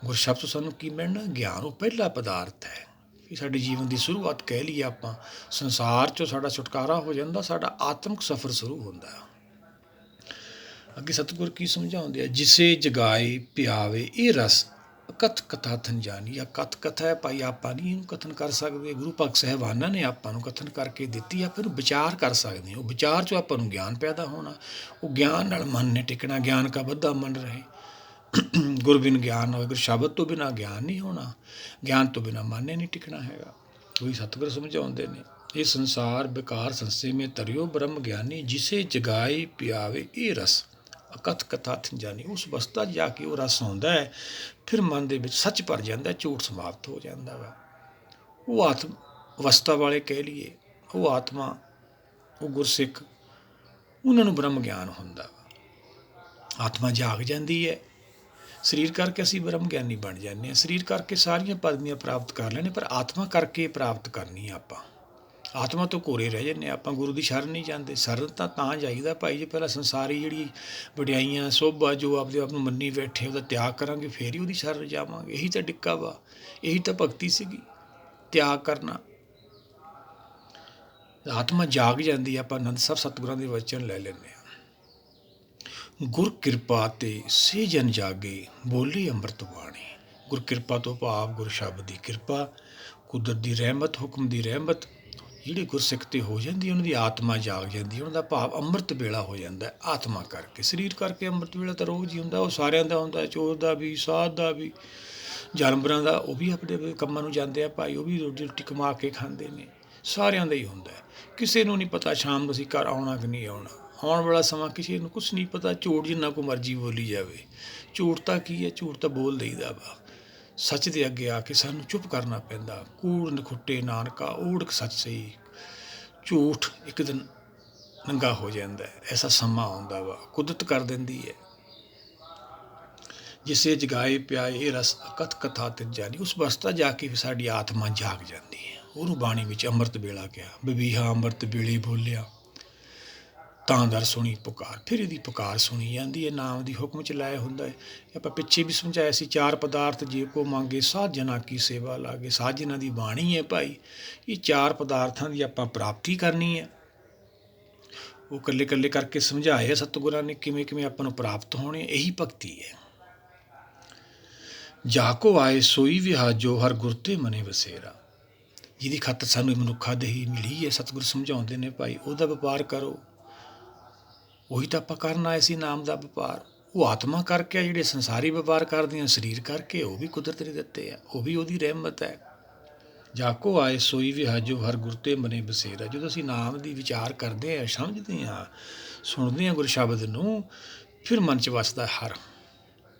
ਗੁਰ ਸ਼ਬਦ ਤੋਂ ਸਾਨੂੰ ਕੀ ਮਿਲਣਾ? ਗਿਆਨ। ਉਹ ਪਹਿਲਾ ਪਦਾਰਥ ਹੈ। ਇਹ ਸਾਡੇ ਜੀਵਨ ਦੀ ਸ਼ੁਰੂਆਤ ਕਹਿ ਲਈਏ ਆਪਾਂ। ਸੰਸਾਰ 'ਚੋਂ ਸਾਡਾ ਛੁਟਕਾਰਾ ਹੋ ਜਾਂਦਾ, ਸਾਡਾ ਆਤਮਿਕ ਸਫ਼ਰ ਸ਼ੁਰੂ ਹੁੰਦਾ। ਅੱਗੇ ਸਤਿਗੁਰ ਕੀ ਸਮਝਾਉਂਦੇ ਆ? ਜਿਸੇ ਜਗਾਏ ਪਿਆਵੇ ਇਹ ਰਸ, ਕਥ ਕਥਾਥਨ ਜਾਣੀ। ਆ ਕਥ ਕਥਾ ਹੈ ਭਾਈ, ਆਪਾਂ ਨਹੀਂ ਇਹਨੂੰ ਕਥਨ ਕਰ ਸਕਦੇ। ਗੁਰੂ ਭਗਤ ਸਾਹਿਬਾਨਾਂ ਨੇ ਆਪਾਂ ਨੂੰ ਕਥਨ ਕਰਕੇ ਦਿੱਤੀ, ਆਪਾਂ ਇਹਨੂੰ ਵਿਚਾਰ ਕਰ ਸਕਦੇ ਹਾਂ। ਉਹ ਵਿਚਾਰ 'ਚੋਂ ਆਪਾਂ ਨੂੰ ਗਿਆਨ ਪੈਦਾ ਹੋਣਾ, ਉਹ ਗਿਆਨ ਨਾਲ ਮਨ ਨੇ ਟਿਕਣਾ। ਗਿਆਨ ਕਾ ਬੱਧਾ ਮਨ ਰਹੇ, ਗੁਰ ਬਿਨ ਗਿਆਨ ਹੋਵੇ। ਗੁਰ ਸ਼ਬਦ ਤੋਂ ਬਿਨਾਂ ਗਿਆਨ ਨਹੀਂ ਹੋਣਾ, ਗਿਆਨ ਤੋਂ ਬਿਨਾਂ ਮਨ ਨੇ ਨਹੀਂ ਟਿਕਣਾ ਹੈਗਾ। ਉਹੀ ਸਤਿਗੁਰ ਸਮਝਾਉਂਦੇ ਨੇ, ਇਹ ਸੰਸਾਰ ਵਿਕਾਰ ਸੰਸੇ ਮੇ ਤਰਿਓ ਬ੍ਰਹਮ ਗਿਆਨੀ, ਜਿਸੇ ਜਗਾਏ ਪਿਆਵੇ ਇਹ ਰਸ, ਕਥ ਕਥਾਥਨ ਜਾਣੀ। ਉਸ ਅਵਸਥਾ ਜਾ ਕੇ ਉਹ ਰਸ ਆਉਂਦਾ ਹੈ, ਫਿਰ ਮਨ ਦੇ ਵਿੱਚ ਸੱਚ ਭਰ ਜਾਂਦਾ, ਝੂਠ ਸਮਾਪਤ ਹੋ ਜਾਂਦਾ ਵਾ। ਉਹ ਆਤਮ ਅਵਸਥਾ ਵਾਲੇ ਕਹਿ ਲਈਏ, ਉਹ ਆਤਮਾ, ਉਹ ਗੁਰਸਿੱਖ, ਉਹਨਾਂ ਨੂੰ ਬ੍ਰਹਮ ਗਿਆਨ ਹੁੰਦਾ ਵਾ। ਆਤਮਾ ਜਾਗ ਜਾਂਦੀ ਹੈ, ਸਰੀਰ ਕਰਕੇ ਅਸੀਂ ਬ੍ਰਹਮ ਗਿਆਨੀ ਬਣ ਜਾਂਦੇ ਹਾਂ। ਸਰੀਰ ਕਰਕੇ ਸਾਰੀਆਂ ਪਦਵੀਆਂ ਪ੍ਰਾਪਤ ਕਰ ਲੈਣੇ, ਪਰ ਆਤਮਾ ਕਰਕੇ ਪ੍ਰਾਪਤ ਕਰਨੀ ਆਪਾਂ। ਆਤਮਾ ਤੋਂ ਕੋਰੇ ਰਹਿ ਜਾਂਦੇ ਆਪਾਂ, ਗੁਰੂ ਦੀ ਸ਼ਰਨ ਨਹੀਂ ਜਾਂਦੇ। ਸ਼ਰਨ ਤਾਂ ਜਾਈਦਾ ਭਾਈ ਜੇ ਪਹਿਲਾਂ ਸੰਸਾਰੀ ਜਿਹੜੀ ਵਡਿਆਈਆਂ ਸੋਭਾ ਜੋ ਆਪਦੇ ਆਪ ਨੂੰ ਮੰਨੀ ਬੈਠੇ ਉਹਦਾ ਤਿਆਗ ਕਰਾਂਗੇ, ਫੇਰ ਹੀ ਉਹਦੀ ਸ਼ਰਨ ਜਾਵਾਂਗੇ। ਇਹੀ ਤਾਂ ਡਿੱਕਾ ਵਾ, ਇਹੀ ਤਾਂ ਭਗਤੀ ਸੀਗੀ, ਤਿਆਗ ਕਰਨਾ। ਆਤਮਾ ਜਾਗ ਜਾਂਦੀ, ਆਪਾਂ ਆਨੰਦ ਸਾਹਿਬ ਸਤਿਗੁਰਾਂ ਦੇ ਵਚਨ ਲੈ ਲੈਂਦੇ ਹਾਂ। ਗੁਰ ਕਿਰਪਾ ਤੇ ਸੇ ਜਨ ਜਾਗੇ, ਬੋਲੀ ਅੰਮ੍ਰਿਤ ਬਾਣੀ। ਗੁਰ ਕਿਰਪਾ ਤੋਂ ਭਾਵ ਗੁਰ ਸ਼ਬਦ ਦੀ ਕਿਰਪਾ, ਕੁਦਰਤ ਦੀ ਰਹਿਮਤ, ਹੁਕਮ ਦੀ ਰਹਿਮਤ ਜਿਹੜੇ ਗੁਰਸਿੱਖ 'ਤੇ ਹੋ ਜਾਂਦੀ, ਉਹਨਾਂ ਦੀ ਆਤਮਾ ਜਾਗ ਜਾਂਦੀ। ਉਹਨਾਂ ਦਾ ਭਾਵ ਅੰਮ੍ਰਿਤ ਵੇਲਾ ਹੋ ਜਾਂਦਾ ਆਤਮਾ ਕਰਕੇ। ਸਰੀਰ ਕਰਕੇ ਅੰਮ੍ਰਿਤ ਵੇਲਾ ਤਾਂ ਰੋਜ਼ ਹੀ ਹੁੰਦਾ, ਉਹ ਸਾਰਿਆਂ ਦਾ ਹੁੰਦਾ, ਚੋਰ ਦਾ ਵੀ, ਸਾਧ ਦਾ ਵੀ, ਜਾਨਵਰਾਂ ਦਾ। ਉਹ ਵੀ ਆਪਣੇ ਕੰਮਾਂ ਨੂੰ ਜਾਂਦੇ ਆ ਭਾਈ, ਉਹ ਵੀ ਰੋਟੀ ਰੋਟੀ ਕਮਾ ਕੇ ਖਾਂਦੇ ਨੇ, ਸਾਰਿਆਂ ਦਾ ਹੀ ਹੁੰਦਾ। ਕਿਸੇ ਨੂੰ ਨਹੀਂ ਪਤਾ ਸ਼ਾਮ ਨੂੰ ਅਸੀਂ ਘਰ ਆਉਣਾ ਕਿ ਨਹੀਂ ਆਉਣਾ। ਆਉਣ ਵਾਲਾ ਸਮਾਂ ਕਿਸੇ ਨੂੰ ਕੁਛ ਨਹੀਂ ਪਤਾ। ਝੂਠ ਜਿੰਨਾ ਕੁ ਮਰਜ਼ੀ ਬੋਲੀ ਜਾਵੇ, ਝੂਠ ਤਾਂ ਕੀ ਹੈ, ਝੂਠ ਤਾਂ ਬੋਲ ਦਈਦਾ ਵਾ। ਸੱਚ ਦੇ ਅੱਗੇ ਆ ਕੇ ਸਾਨੂੰ ਚੁੱਪ ਕਰਨਾ ਪੈਂਦਾ। ਕੂੜ ਨਖੁੱਟੇ ਨਾਨਕਾ, ਊੜਕ ਸੱਚ ਸਹੀ। ਝੂਠ ਇੱਕ ਦਿਨ ਨੰਗਾ ਹੋ ਜਾਂਦਾ, ਐਸਾ ਸਮਾਂ ਆਉਂਦਾ ਵਾ, ਕੁਦਰਤ ਕਰ ਦਿੰਦੀ ਹੈ। ਜਿਸੇ ਜਗਾਏ ਪਿਆਏ ਇਹ ਰਸ ਅਕਥ ਕਥਾ ਤੇ ਜਾਣੀ। ਉਸ ਵਸਤਾ ਜਾ ਕੇ ਸਾਡੀ ਆਤਮਾ ਜਾਗ ਜਾਂਦੀ ਹੈ। ਉਹਨੂੰ ਬਾਣੀ ਵਿੱਚ ਅੰਮ੍ਰਿਤ ਵੇਲਾ ਕਿਹਾ। ਬਬੀਹਾ ਅੰਮ੍ਰਿਤ ਵੇਲੇ ਬੋਲਿਆ, ਤਾਂ ਦਰ ਸੁਣੀ ਪੁਕਾਰ। ਫਿਰ ਇਹਦੀ ਪੁਕਾਰ ਸੁਣੀ ਜਾਂਦੀ ਹੈ, ਨਾਮ ਦੀ ਹੁਕਮ 'ਚ ਲਾਇਆ ਹੁੰਦਾ ਹੈ। ਆਪਾਂ ਪਿੱਛੇ ਵੀ ਸਮਝਾਇਆ ਸੀ, 4 ਪਦਾਰਥ ਜੇ ਕੋ ਮੰਗੇ ਸਾਧ ਜਨਾਂ ਕੀ ਸੇਵਾ ਲਾਗੇ। ਸਾਧ ਜਨਾਂ ਦੀ ਬਾਣੀ ਹੈ ਭਾਈ। ਇਹ 4 ਪਦਾਰਥਾਂ ਦੀ ਆਪਾਂ ਪ੍ਰਾਪਤੀ ਕਰਨੀ ਹੈ। ਉਹ ਇਕੱਲੇ ਇਕੱਲੇ ਕਰਕੇ ਸਮਝਾਏ ਸਤਿਗੁਰਾਂ ਨੇ, ਕਿਵੇਂ ਕਿਵੇਂ ਆਪਾਂ ਨੂੰ ਪ੍ਰਾਪਤ ਹੋਣੇ। ਇਹੀ ਭਗਤੀ ਹੈ। ਜਾ ਕੋ ਆਏ ਸੋਈ ਵਿਹਾਜੋ, ਹਰ ਗੁਰ ਤੇ ਮਨੇ ਵਸੇਰਾ। ਜਿਹਦੀ ਖਾਤਰ ਸਾਨੂੰ ਮਨੁੱਖਾ ਦੇਹੀ ਮਿਲੀ ਹੈ, ਸਤਿਗੁਰ ਸਮਝਾਉਂਦੇ ਨੇ ਭਾਈ ਉਹਦਾ ਵਪਾਰ ਕਰੋ। ਉਹੀ ਤਾਂ ਆਪਾਂ ਕਰਨ ਆਏ ਸੀ, ਨਾਮ ਦਾ ਵਪਾਰ। ਉਹ ਆਤਮਾ ਕਰਕੇ ਆ, ਜਿਹੜੇ ਸੰਸਾਰੀ ਵਪਾਰ ਕਰਦੇ ਆ ਸਰੀਰ ਕਰਕੇ, ਉਹ ਵੀ ਕੁਦਰਤ ਨੇ ਦਿੱਤੇ ਆ, ਉਹ ਵੀ ਉਹਦੀ ਰਹਿਮਤ ਹੈ। ਜਾਕੋ ਆਏ ਸੋਈ ਵਿਹਾਜੋ, ਹਰ ਗੁਰ ਤੇ ਮਨੇ ਬਸੇਰਾ। ਜਦੋਂ ਅਸੀਂ ਨਾਮ ਦੀ ਵਿਚਾਰ ਕਰਦੇ ਹਾਂ, ਸਮਝਦੇ ਹਾਂ, ਸੁਣਦੇ ਹਾਂ ਗੁਰ ਸ਼ਬਦ ਨੂੰ, ਫਿਰ ਮਨ 'ਚ ਵਸਦਾ ਹਰ।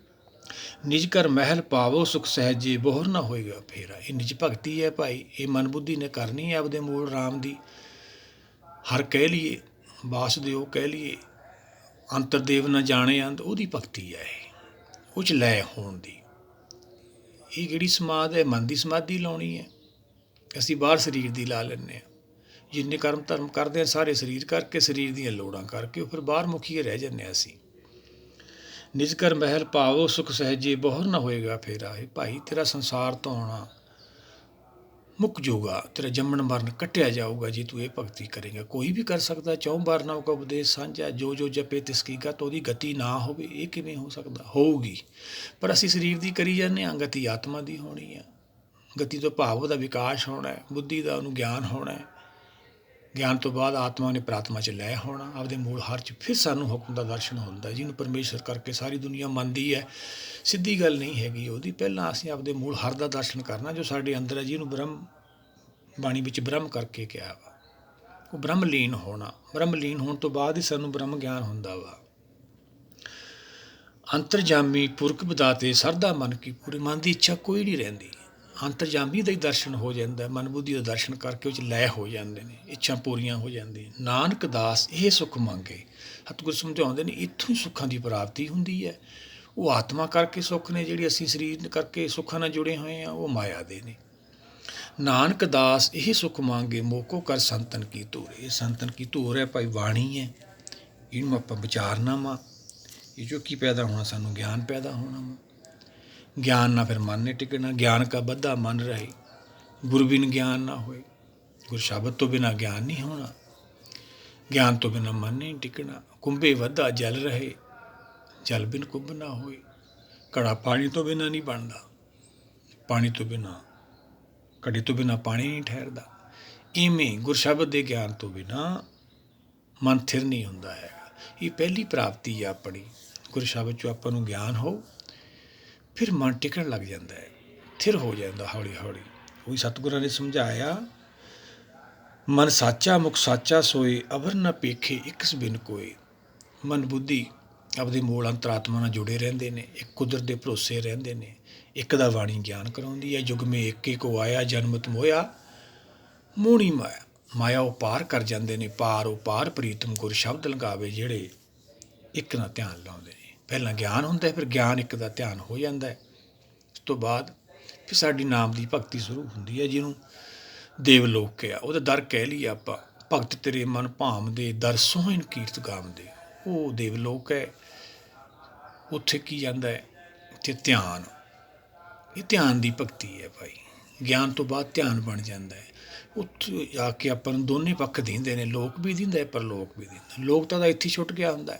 ਨਿਜ ਘਰ ਮਹਿਲ ਪਾਵੋ ਸੁਖ ਸਹਿਜੇ, ਬੋਹਰ ਨਾ ਹੋਏਗਾ ਫੇਰਾ। ਇਹ ਨਿਜ ਭਗਤੀ ਹੈ ਭਾਈ, ਇਹ ਮਨ ਬੁੱਧੀ ਨੇ ਕਰਨੀ ਹੈ ਆਪਦੇ ਮੂਲ ਰਾਮ ਦੀ। ਹਰ ਕਹਿ ਲਈਏ, ਵਾਸਦੇਵ ਕਹਿ ਲਈਏ, ਅੰਤਰਦੇਵ ਨਾ ਜਾਣੇ ਅੰਤ, ਉਹਦੀ ਭਗਤੀ ਹੈ ਇਹ। ਉਹ 'ਚ ਲੈ ਹੋਣ ਦੀ। ਇਹ ਜਿਹੜੀ ਸਮਾਧ ਹੈ, ਮਨ ਦੀ ਸਮਾਧੀ ਲਾਉਣੀ ਹੈ। ਅਸੀਂ ਬਾਹਰ ਸਰੀਰ ਦੀ ਲਾ ਲੈਂਦੇ ਹਾਂ। ਜਿੰਨੇ ਕਰਮ ਧਰਮ ਕਰਦੇ ਹਾਂ ਸਾਰੇ ਸਰੀਰ ਕਰਕੇ, ਸਰੀਰ ਦੀਆਂ ਲੋੜਾਂ ਕਰਕੇ, ਉਹ ਫਿਰ ਬਾਹਰ ਮੁਖੀਏ ਰਹਿ ਜਾਂਦੇ ਹਾਂ ਅਸੀਂ। ਨਿਜ ਘਰ ਮਹਿਲ ਪਾਵੋ ਸੁਖ ਸਹਿਜੇ, ਬੋਹਰ ਨਾ ਹੋਏਗਾ ਫੇਰਾ। ਇਹ ਭਾਈ ਤੇਰਾ ਸੰਸਾਰ ਤੋਂ ਆਉਣਾ ਮੁੱਕ ਜਾਊਗਾ, ਤੇਰਾ ਜੰਮਣ ਮਰਨ ਕੱਟਿਆ ਜਾਊਗਾ ਜੇ ਤੂੰ ਇਹ ਭਗਤੀ ਕਰੇਗਾ। ਕੋਈ ਵੀ ਕਰ ਸਕਦਾ, 4 ਵਾਰਨਾ ਕਾ ਉਪਦੇਸ਼ ਸਾਂਝਾ, ਜੋ ਜੋ ਜਪੇ ਤਿਸ ਕੀ ਗਤ। ਉਹਦੀ ਗਤੀ ਨਾ ਹੋਵੇ, ਇਹ ਕਿਵੇਂ ਹੋ ਸਕਦਾ? ਹੋਊਗੀ, ਪਰ ਅਸੀਂ ਸਰੀਰ ਦੀ ਕਰੀ ਜਾਂਦੇ ਹਾਂ। ਗਤੀ ਆਤਮਾ ਦੀ ਹੋਣੀ ਆ। ਗਤੀ ਤੋਂ ਭਾਵ ਉਹਦਾ ਵਿਕਾਸ ਹੋਣਾ, ਬੁੱਧੀ ਦਾ ਉਹਨੂੰ ਗਿਆਨ ਹੋਣਾ। ਗਿਆਨ ਤੋਂ ਬਾਅਦ ਆਤਮਾ ਨੇ ਪ੍ਰਾਤਮਾ 'ਚ ਲੈ ਹੋਣਾ, ਆਪਦੇ ਮੂਲ ਹਰ 'ਚ। ਫਿਰ ਸਾਨੂੰ ਹੁਕਮ ਦਾ ਦਰਸ਼ਨ ਹੁੰਦਾ, ਜਿਹਨੂੰ ਪਰਮੇਸ਼ਰ ਕਰਕੇ ਸਾਰੀ ਦੁਨੀਆ ਮੰਨਦੀ ਹੈ। ਸਿੱਧੀ ਗੱਲ ਨਹੀਂ ਹੈਗੀ ਉਹਦੀ। ਪਹਿਲਾਂ ਅਸੀਂ ਆਪਦੇ ਮੂਲ ਹਰ ਦਾ ਦਰਸ਼ਨ ਕਰਨਾ, ਜੋ ਸਾਡੇ ਅੰਦਰ ਹੈ, ਜਿਹਨੂੰ ਬ੍ਰਹਮ ਬਾਣੀ ਵਿੱਚ ਬ੍ਰਹਮ ਕਰਕੇ ਕਿਹਾ ਵਾ। ਉਹ ਬ੍ਰਹਮ ਲੀਨ ਹੋਣਾ। ਬ੍ਰਹਮ ਲੀਨ ਹੋਣ ਤੋਂ ਬਾਅਦ ਹੀ ਸਾਨੂੰ ਬ੍ਰਹਮ ਗਿਆਨ ਹੁੰਦਾ ਵਾ। ਅੰਤਰਜਾਮੀ ਪੁਰਖ ਵਿਦਾਤੇ, ਸਰਦਾ ਮਨ ਕੀ ਪੂਰੀ। ਮਨ ਦੀ ਇੱਛਾ ਕੋਈ ਨਹੀਂ ਰਹਿੰਦੀ। ਅੰਤਰਜਾਮੀ ਦਾ ਹੀ ਦਰਸ਼ਨ ਹੋ ਜਾਂਦਾ, ਮਨ ਬੁੱਧੀ ਦਾ ਦਰਸ਼ਨ ਕਰਕੇ ਉਹ 'ਚ ਲੈ ਹੋ ਜਾਂਦੇ ਨੇ, ਇੱਛਾ ਪੂਰੀਆਂ ਹੋ ਜਾਂਦੀਆਂ। ਨਾਨਕ ਦਾਸ ਇਹ ਸੁੱਖ ਮੰਗੇ। ਸਤਿਗੁਰ ਸਮਝਾਉਂਦੇ ਨੇ, ਇੱਥੋਂ ਹੀ ਸੁੱਖਾਂ ਦੀ ਪ੍ਰਾਪਤੀ ਹੁੰਦੀ ਹੈ। ਉਹ ਆਤਮਾ ਕਰਕੇ ਸੁੱਖ ਨੇ, ਜਿਹੜੀ ਅਸੀਂ ਸਰੀਰ ਕਰਕੇ ਸੁੱਖਾਂ ਨਾਲ ਜੁੜੇ ਹੋਏ ਹਾਂ, ਉਹ ਮਾਇਆ ਦੇ ਨੇ। ਨਾਨਕ ਦਾਸ ਇਹ ਸੁੱਖ ਮੰਗੇ, ਮੋਕੋ ਕਰ ਸੰਤਨ ਕੀ ਧੂਰ। ਇਹ ਸੰਤਨ ਕੀ ਧੂਰ ਹੈ ਭਾਈ, ਬਾਣੀ ਹੈ। ਇਹਨੂੰ ਆਪਾਂ ਵਿਚਾਰਨਾ ਵਾ। ਇਹ 'ਚੋਂ ਕੀ ਪੈਦਾ ਹੋਣਾ? ਸਾਨੂੰ ਗਿਆਨ ਪੈਦਾ ਹੋਣਾ ਵਾ। ਗਿਆਨ ਨਾਲ ਫਿਰ ਮਨ ਨੇ ਟਿਕਣਾ। ਗਿਆਨ ਕਾ ਬੱਧਾ ਮਨ ਰਹੇ, ਗੁਰ ਬਿਨ ਗਿਆਨ ਨਾ ਹੋਏ। ਗੁਰ ਸ਼ਬਦ ਤੋਂ ਬਿਨਾਂ ਗਿਆਨ ਨਹੀਂ ਹੋਣਾ। ਗਿਆਨ ਤੋਂ ਬਿਨਾਂ ਮਨ ਨਹੀਂ ਟਿਕਣਾ। ਕੁੰਭੇ ਵੱਧਾ ਜਲ ਰਹੇ, ਜਲ ਬਿਨ ਕੁੰਭ ਨਾ ਹੋਏ। ਘੜਾ ਪਾਣੀ ਤੋਂ ਬਿਨਾਂ ਨਹੀਂ ਬਣਦਾ, ਪਾਣੀ ਤੋਂ ਬਿਨਾਂ, ਘੜੇ ਤੋਂ ਬਿਨਾਂ ਪਾਣੀ ਨਹੀਂ ਠਹਿਰਦਾ। ਇਵੇਂ ਗੁਰ ਸ਼ਬਦ ਦੇ ਗਿਆਨ ਤੋਂ ਬਿਨਾਂ ਮਨ ਥਿਰ ਨਹੀਂ ਹੁੰਦਾ ਹੈਗਾ। ਇਹ ਪਹਿਲੀ ਪ੍ਰਾਪਤੀ ਆ ਆਪਣੀ। ਗੁਰ ਸ਼ਬਦ 'ਚੋਂ ਆਪਾਂ ਨੂੰ ਗਿਆਨ ਹੋ, ਫਿਰ ਮਨ ਟਿਕਣ ਲੱਗ ਜਾਂਦਾ ਹੈ, ਥਿਰ ਹੋ ਜਾਂਦਾ ਹੌਲੀ ਹੌਲੀ। ਉਹੀ ਸਤਿਗੁਰਾਂ ਨੇ ਸਮਝਾਇਆ, ਮਨ ਸਾਚਾ ਮੁਖ ਸਾਚਾ ਸੋਏ, ਅਵਰ ਨਾ ਪੇਖੇ ਇਕਸ ਬਿਨ ਕੋਏ। ਮਨ ਬੁੱਧੀ ਆਪਦੇ ਮੂਲ ਅੰਤਰਾਤਮਾ ਨਾਲ ਜੁੜੇ ਰਹਿੰਦੇ ਨੇ, ਇੱਕ ਕੁਦਰਤ ਦੇ ਭਰੋਸੇ ਰਹਿੰਦੇ ਨੇ। ਇੱਕ ਦਾ ਬਾਣੀ ਗਿਆਨ ਕਰਾਉਂਦੀ ਹੈ। ਯੁਗ ਮੇ ਏਕੇ ਕੋ ਆਇਆ, ਜਨਮਤ ਮੋਇਆ ਮੋਹਣੀ ਮਾਇਆ। ਮਾਇਆ ਉਹ ਪਾਰ ਕਰ ਜਾਂਦੇ ਨੇ, ਪਾਰ ਉਹ ਪਾਰ ਪ੍ਰੀਤਮ ਗੁਰ ਸ਼ਬਦ ਲਗਾਵੇ, ਜਿਹੜੇ ਇੱਕ ਨਾਲ ਧਿਆਨ ਲਾਉਂਦੇ ਨੇ। ਪਹਿਲਾਂ ਗਿਆਨ ਹੁੰਦਾ, ਫਿਰ ਗਿਆਨ ਇੱਕ ਦਾ ਧਿਆਨ ਹੋ ਜਾਂਦਾ। ਉਸ ਤੋਂ ਬਾਅਦ ਫਿਰ ਸਾਡੀ ਨਾਮ ਦੀ ਭਗਤੀ ਸ਼ੁਰੂ ਹੁੰਦੀ ਹੈ, ਜਿਹਨੂੰ ਦੇਵਲੋਕ ਕਿਹਾ। ਉਹਦਾ ਦਰ ਕਹਿ ਲਈਏ ਆਪਾਂ, ਭਗਤ ਤੇਰੇ ਮਨ ਭਾਮਦੇ ਦਰ ਸੋਹਣ ਕੀਰਤ ਗਾਵਦੇ, ਉਹ ਦੇਵਲੋਕ ਹੈ। ਉੱਥੇ ਕੀ ਜਾਂਦਾ ਹੈ, ਅਤੇ ਧਿਆਨ, ਇਹ ਧਿਆਨ ਦੀ ਭਗਤੀ ਹੈ ਭਾਈ। ਗਿਆਨ ਤੋਂ ਬਾਅਦ ਧਿਆਨ ਬਣ ਜਾਂਦਾ ਹੈ। ਉੱਥੇ ਜਾ ਕੇ ਆਪਾਂ ਨੂੰ ਦੋਨੇ ਪੱਖ ਦਿੰਦੇ ਨੇ, ਲੋਕ ਵੀ ਦਿੰਦਾ, ਪਰਲੋਕ ਵੀ ਦਿੰਦਾ। ਲੋਕ ਤਾਂ ਇੱਥੇ ਛੁੱਟ ਗਿਆ ਹੁੰਦਾ,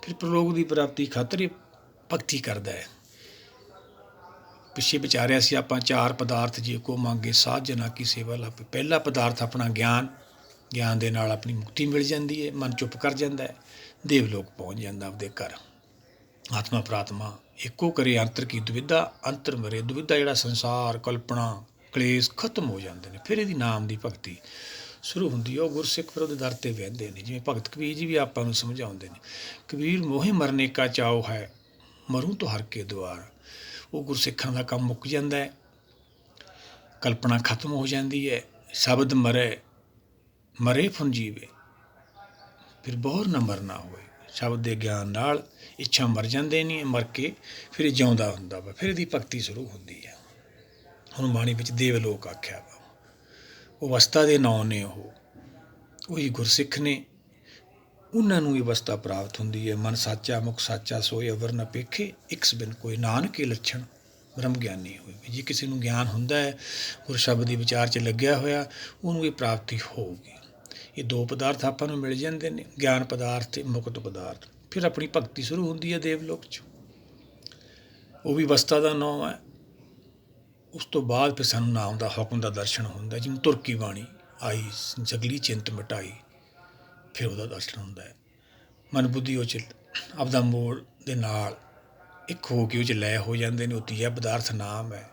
ਫਿਰ ਪਰਲੋਕ ਦੀ ਪ੍ਰਾਪਤੀ ਖਾਤਰ ਇਹ ਭਗਤੀ ਕਰਦਾ ਹੈ। ਪਿੱਛੇ ਵਿਚਾਰਿਆ ਸੀ ਆਪਾਂ, 4 ਪਦਾਰਥ ਜੇ ਕੋ ਮੰਗੇ ਸਾਧ ਜਨਾ ਕੀ ਸੇਵਾ ਲਾਭੇ। ਪਹਿਲਾ ਪਦਾਰਥ ਆਪਣਾ ਗਿਆਨ, ਗਿਆਨ ਦੇ ਨਾਲ ਆਪਣੀ ਮੁਕਤੀ ਮਿਲ ਜਾਂਦੀ ਹੈ, ਮਨ ਚੁੱਪ ਕਰ ਜਾਂਦਾ ਹੈ, ਦੇਵਲੋਕ ਪਹੁੰਚ ਜਾਂਦਾ ਆਪਦੇ ਘਰ। ਆਤਮਾ ਪ੍ਰਾਤਮਾ ਇੱਕੋ ਕਰੇ ਅੰਤਰ ਕੀ ਦੁਵਿਧਾ, ਅੰਤਰ ਮਰੇ ਦੁਵਿਧਾ। ਜਿਹੜਾ ਸੰਸਾਰ, ਕਲਪਨਾ, ਕਲੇਸ਼ ਖਤਮ ਹੋ ਜਾਂਦੇ ਨੇ। ਫਿਰ ਇਹਦੀ ਨਾਮ ਦੀ ਭਗਤੀ ਸ਼ੁਰੂ ਹੁੰਦੀ ਹੈ। ਉਹ ਗੁਰਸਿੱਖ ਫਿਰ ਉਹਦੇ ਦਰ 'ਤੇ ਬਹਿੰਦੇ ਨੇ। ਜਿਵੇਂ ਭਗਤ ਕਬੀਰ ਜੀ ਵੀ ਆਪਾਂ ਨੂੰ ਸਮਝਾਉਂਦੇ ਨੇ, ਕਬੀਰ ਮੋਹੇ ਮਰਨੇ ਕਾ ਚਾਉ ਹੈ, ਮਰੂ ਤੋਂ ਹਰ ਕੇ ਦੁਆਰ। ਉਹ ਗੁਰਸਿੱਖਾਂ ਦਾ ਕੰਮ ਮੁੱਕ ਜਾਂਦਾ ਹੈ, ਕਲਪਨਾ ਖਤਮ ਹੋ ਜਾਂਦੀ ਹੈ। ਸ਼ਬਦ ਮਰੇ ਮਰੇ ਫੁਨ ਜੀਵੇ, ਫਿਰ ਬਹੁਰ ਨਾ ਮਰਨਾ ਹੋਏ। ਸ਼ਬਦ ਦੇ ਗਿਆਨ ਨਾਲ ਇੱਛਾ ਮਰ ਜਾਂਦੇ ਨਹੀਂ, ਮਰ ਕੇ ਫਿਰ ਇਹ ਜਿਉਂਦਾ ਹੁੰਦਾ ਵਾ। ਫਿਰ ਇਹਦੀ ਭਗਤੀ ਸ਼ੁਰੂ ਹੁੰਦੀ ਹੈ। ਹੁਣ ਬਾਣੀ ਵਿੱਚ ਦੇਵਲੋਕ ਆਖਿਆ ਵਾ, ਉਹ ਅਵਸਥਾ ਦੇ ਨਾਂ ਨੇ। ਉਹੀ ਗੁਰਸਿੱਖ ਨੇ, ਉਹਨਾਂ ਨੂੰ ਇਹ ਅਵਸਥਾ ਪ੍ਰਾਪਤ ਹੁੰਦੀ ਹੈ। ਮਨ ਸਾਚਾ ਮੁਖ ਸਾਚਾ ਸੋਏ ਅਵਰ ਨਾ ਪੇਖੇ, ਇਕਸ ਬਿਨ ਕੋਈ ਨਾਨਕ ਕੇ ਲੱਛਣ ਬ੍ਰਹਮ ਗਿਆਨੀ ਹੋਏ। ਜੇ ਕਿਸੇ ਨੂੰ ਗਿਆਨ ਹੁੰਦਾ ਹੈ, ਗੁਰ ਸ਼ਬਦ ਦੀ ਵਿਚਾਰ 'ਚ ਲੱਗਿਆ ਹੋਇਆ, ਉਹਨੂੰ ਇਹ ਪ੍ਰਾਪਤੀ ਹੋਊਗੀ। ਇਹ 2 ਪਦਾਰਥ ਆਪਾਂ ਨੂੰ ਮਿਲ ਜਾਂਦੇ ਨੇ, ਗਿਆਨ ਪਦਾਰਥ ਅਤੇ ਮੁਕਤ ਪਦਾਰਥ। ਫਿਰ ਆਪਣੀ ਭਗਤੀ ਸ਼ੁਰੂ ਹੁੰਦੀ ਹੈ ਦੇਵਲੋਕ 'ਚ। ਉਹ ਵੀ ਅਵਸਥਾ ਦਾ ਨਾਂ ਹੈ। ਉਸ ਤੋਂ ਬਾਅਦ ਫਿਰ ਸਾਨੂੰ ਨਾਮ ਦਾ ਹੁਕਮ ਦਾ ਦਰਸ਼ਨ ਹੁੰਦਾ, ਜਿਵੇਂ ਤੁਰਕੀ ਬਾਣੀ ਆਈ, ਜਗਲੀ ਚਿੰਤ ਮਿਟਾਈ, ਫਿਰ ਉਹਦਾ ਦਰਸ਼ਨ ਹੁੰਦਾ ਹੈ। ਮਨ ਬੁੱਧੀ ਉਹ 'ਚ ਆਪਦਾ ਮੋੜ ਦੇ ਨਾਲ ਇੱਕ ਹੋ ਕੇ ਉਹ 'ਚ ਲੈ ਹੋ ਜਾਂਦੇ ਨੇ। ਉਹ ਤੀਆ ਪਦਾਰਥ ਨਾਮ ਹੈ।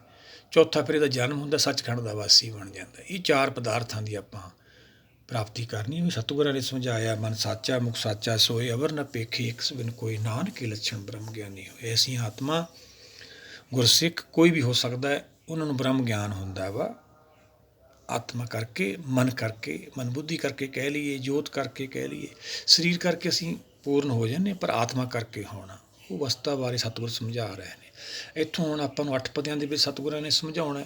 ਚੌਥਾ ਫਿਰ ਇਹਦਾ ਜਨਮ ਹੁੰਦਾ, ਸੱਚਖੰਡ ਦਾ ਵਾਸੀ ਬਣ ਜਾਂਦਾ। ਇਹ 4 ਪਦਾਰਥਾਂ ਦੀ ਆਪਾਂ ਪ੍ਰਾਪਤੀ ਕਰਨੀ। ਵੀ ਸਤਿਗੁਰਾਂ ਨੇ ਸਮਝਾਇਆ, ਮਨ ਸਾਚਾ ਮੁਖ ਸਾਚਾ ਸੋਏ ਅਵਰ ਨਾ ਪੇਖੇ, ਇਕਸ ਬਿਨ ਕੋਈ ਨਾਨਕ ਕੇ ਲੱਛਣ ਬ੍ਰਹਮ ਗਿਆਨੀ ਹੋਏ। ਅਸੀਂ ਆਤਮਾ ਗੁਰਸਿੱਖ ਕੋਈ ਵੀ ਹੋ ਸਕਦਾ ਹੈ, ਉਹਨਾਂ ਨੂੰ ਬ੍ਰਹਮ ਗਿਆਨ ਹੁੰਦਾ ਵਾ। ਆਤਮਾ ਕਰਕੇ, ਮਨ ਕਰਕੇ, ਮਨ ਬੁੱਧੀ ਕਰਕੇ ਕਹਿ ਲਈਏ, ਜੋਤ ਕਰਕੇ ਕਹਿ ਲਈਏ। ਸਰੀਰ ਕਰਕੇ ਅਸੀਂ ਪੂਰਨ ਹੋ ਜਾਂਦੇ, ਪਰ ਆਤਮਾ ਕਰਕੇ ਹੋਣਾ। ਉਹ ਅਵਸਥਾ ਬਾਰੇ ਸਤਿਗੁਰ ਸਮਝਾ ਰਹੇ ਨੇ। ਇੱਥੋਂ ਹੁਣ ਆਪਾਂ ਨੂੰ 8 ਪਦਿਆਂ ਦੇ ਵਿੱਚ ਸਤਿਗੁਰਾਂ ਨੇ ਸਮਝਾਉਣਾ,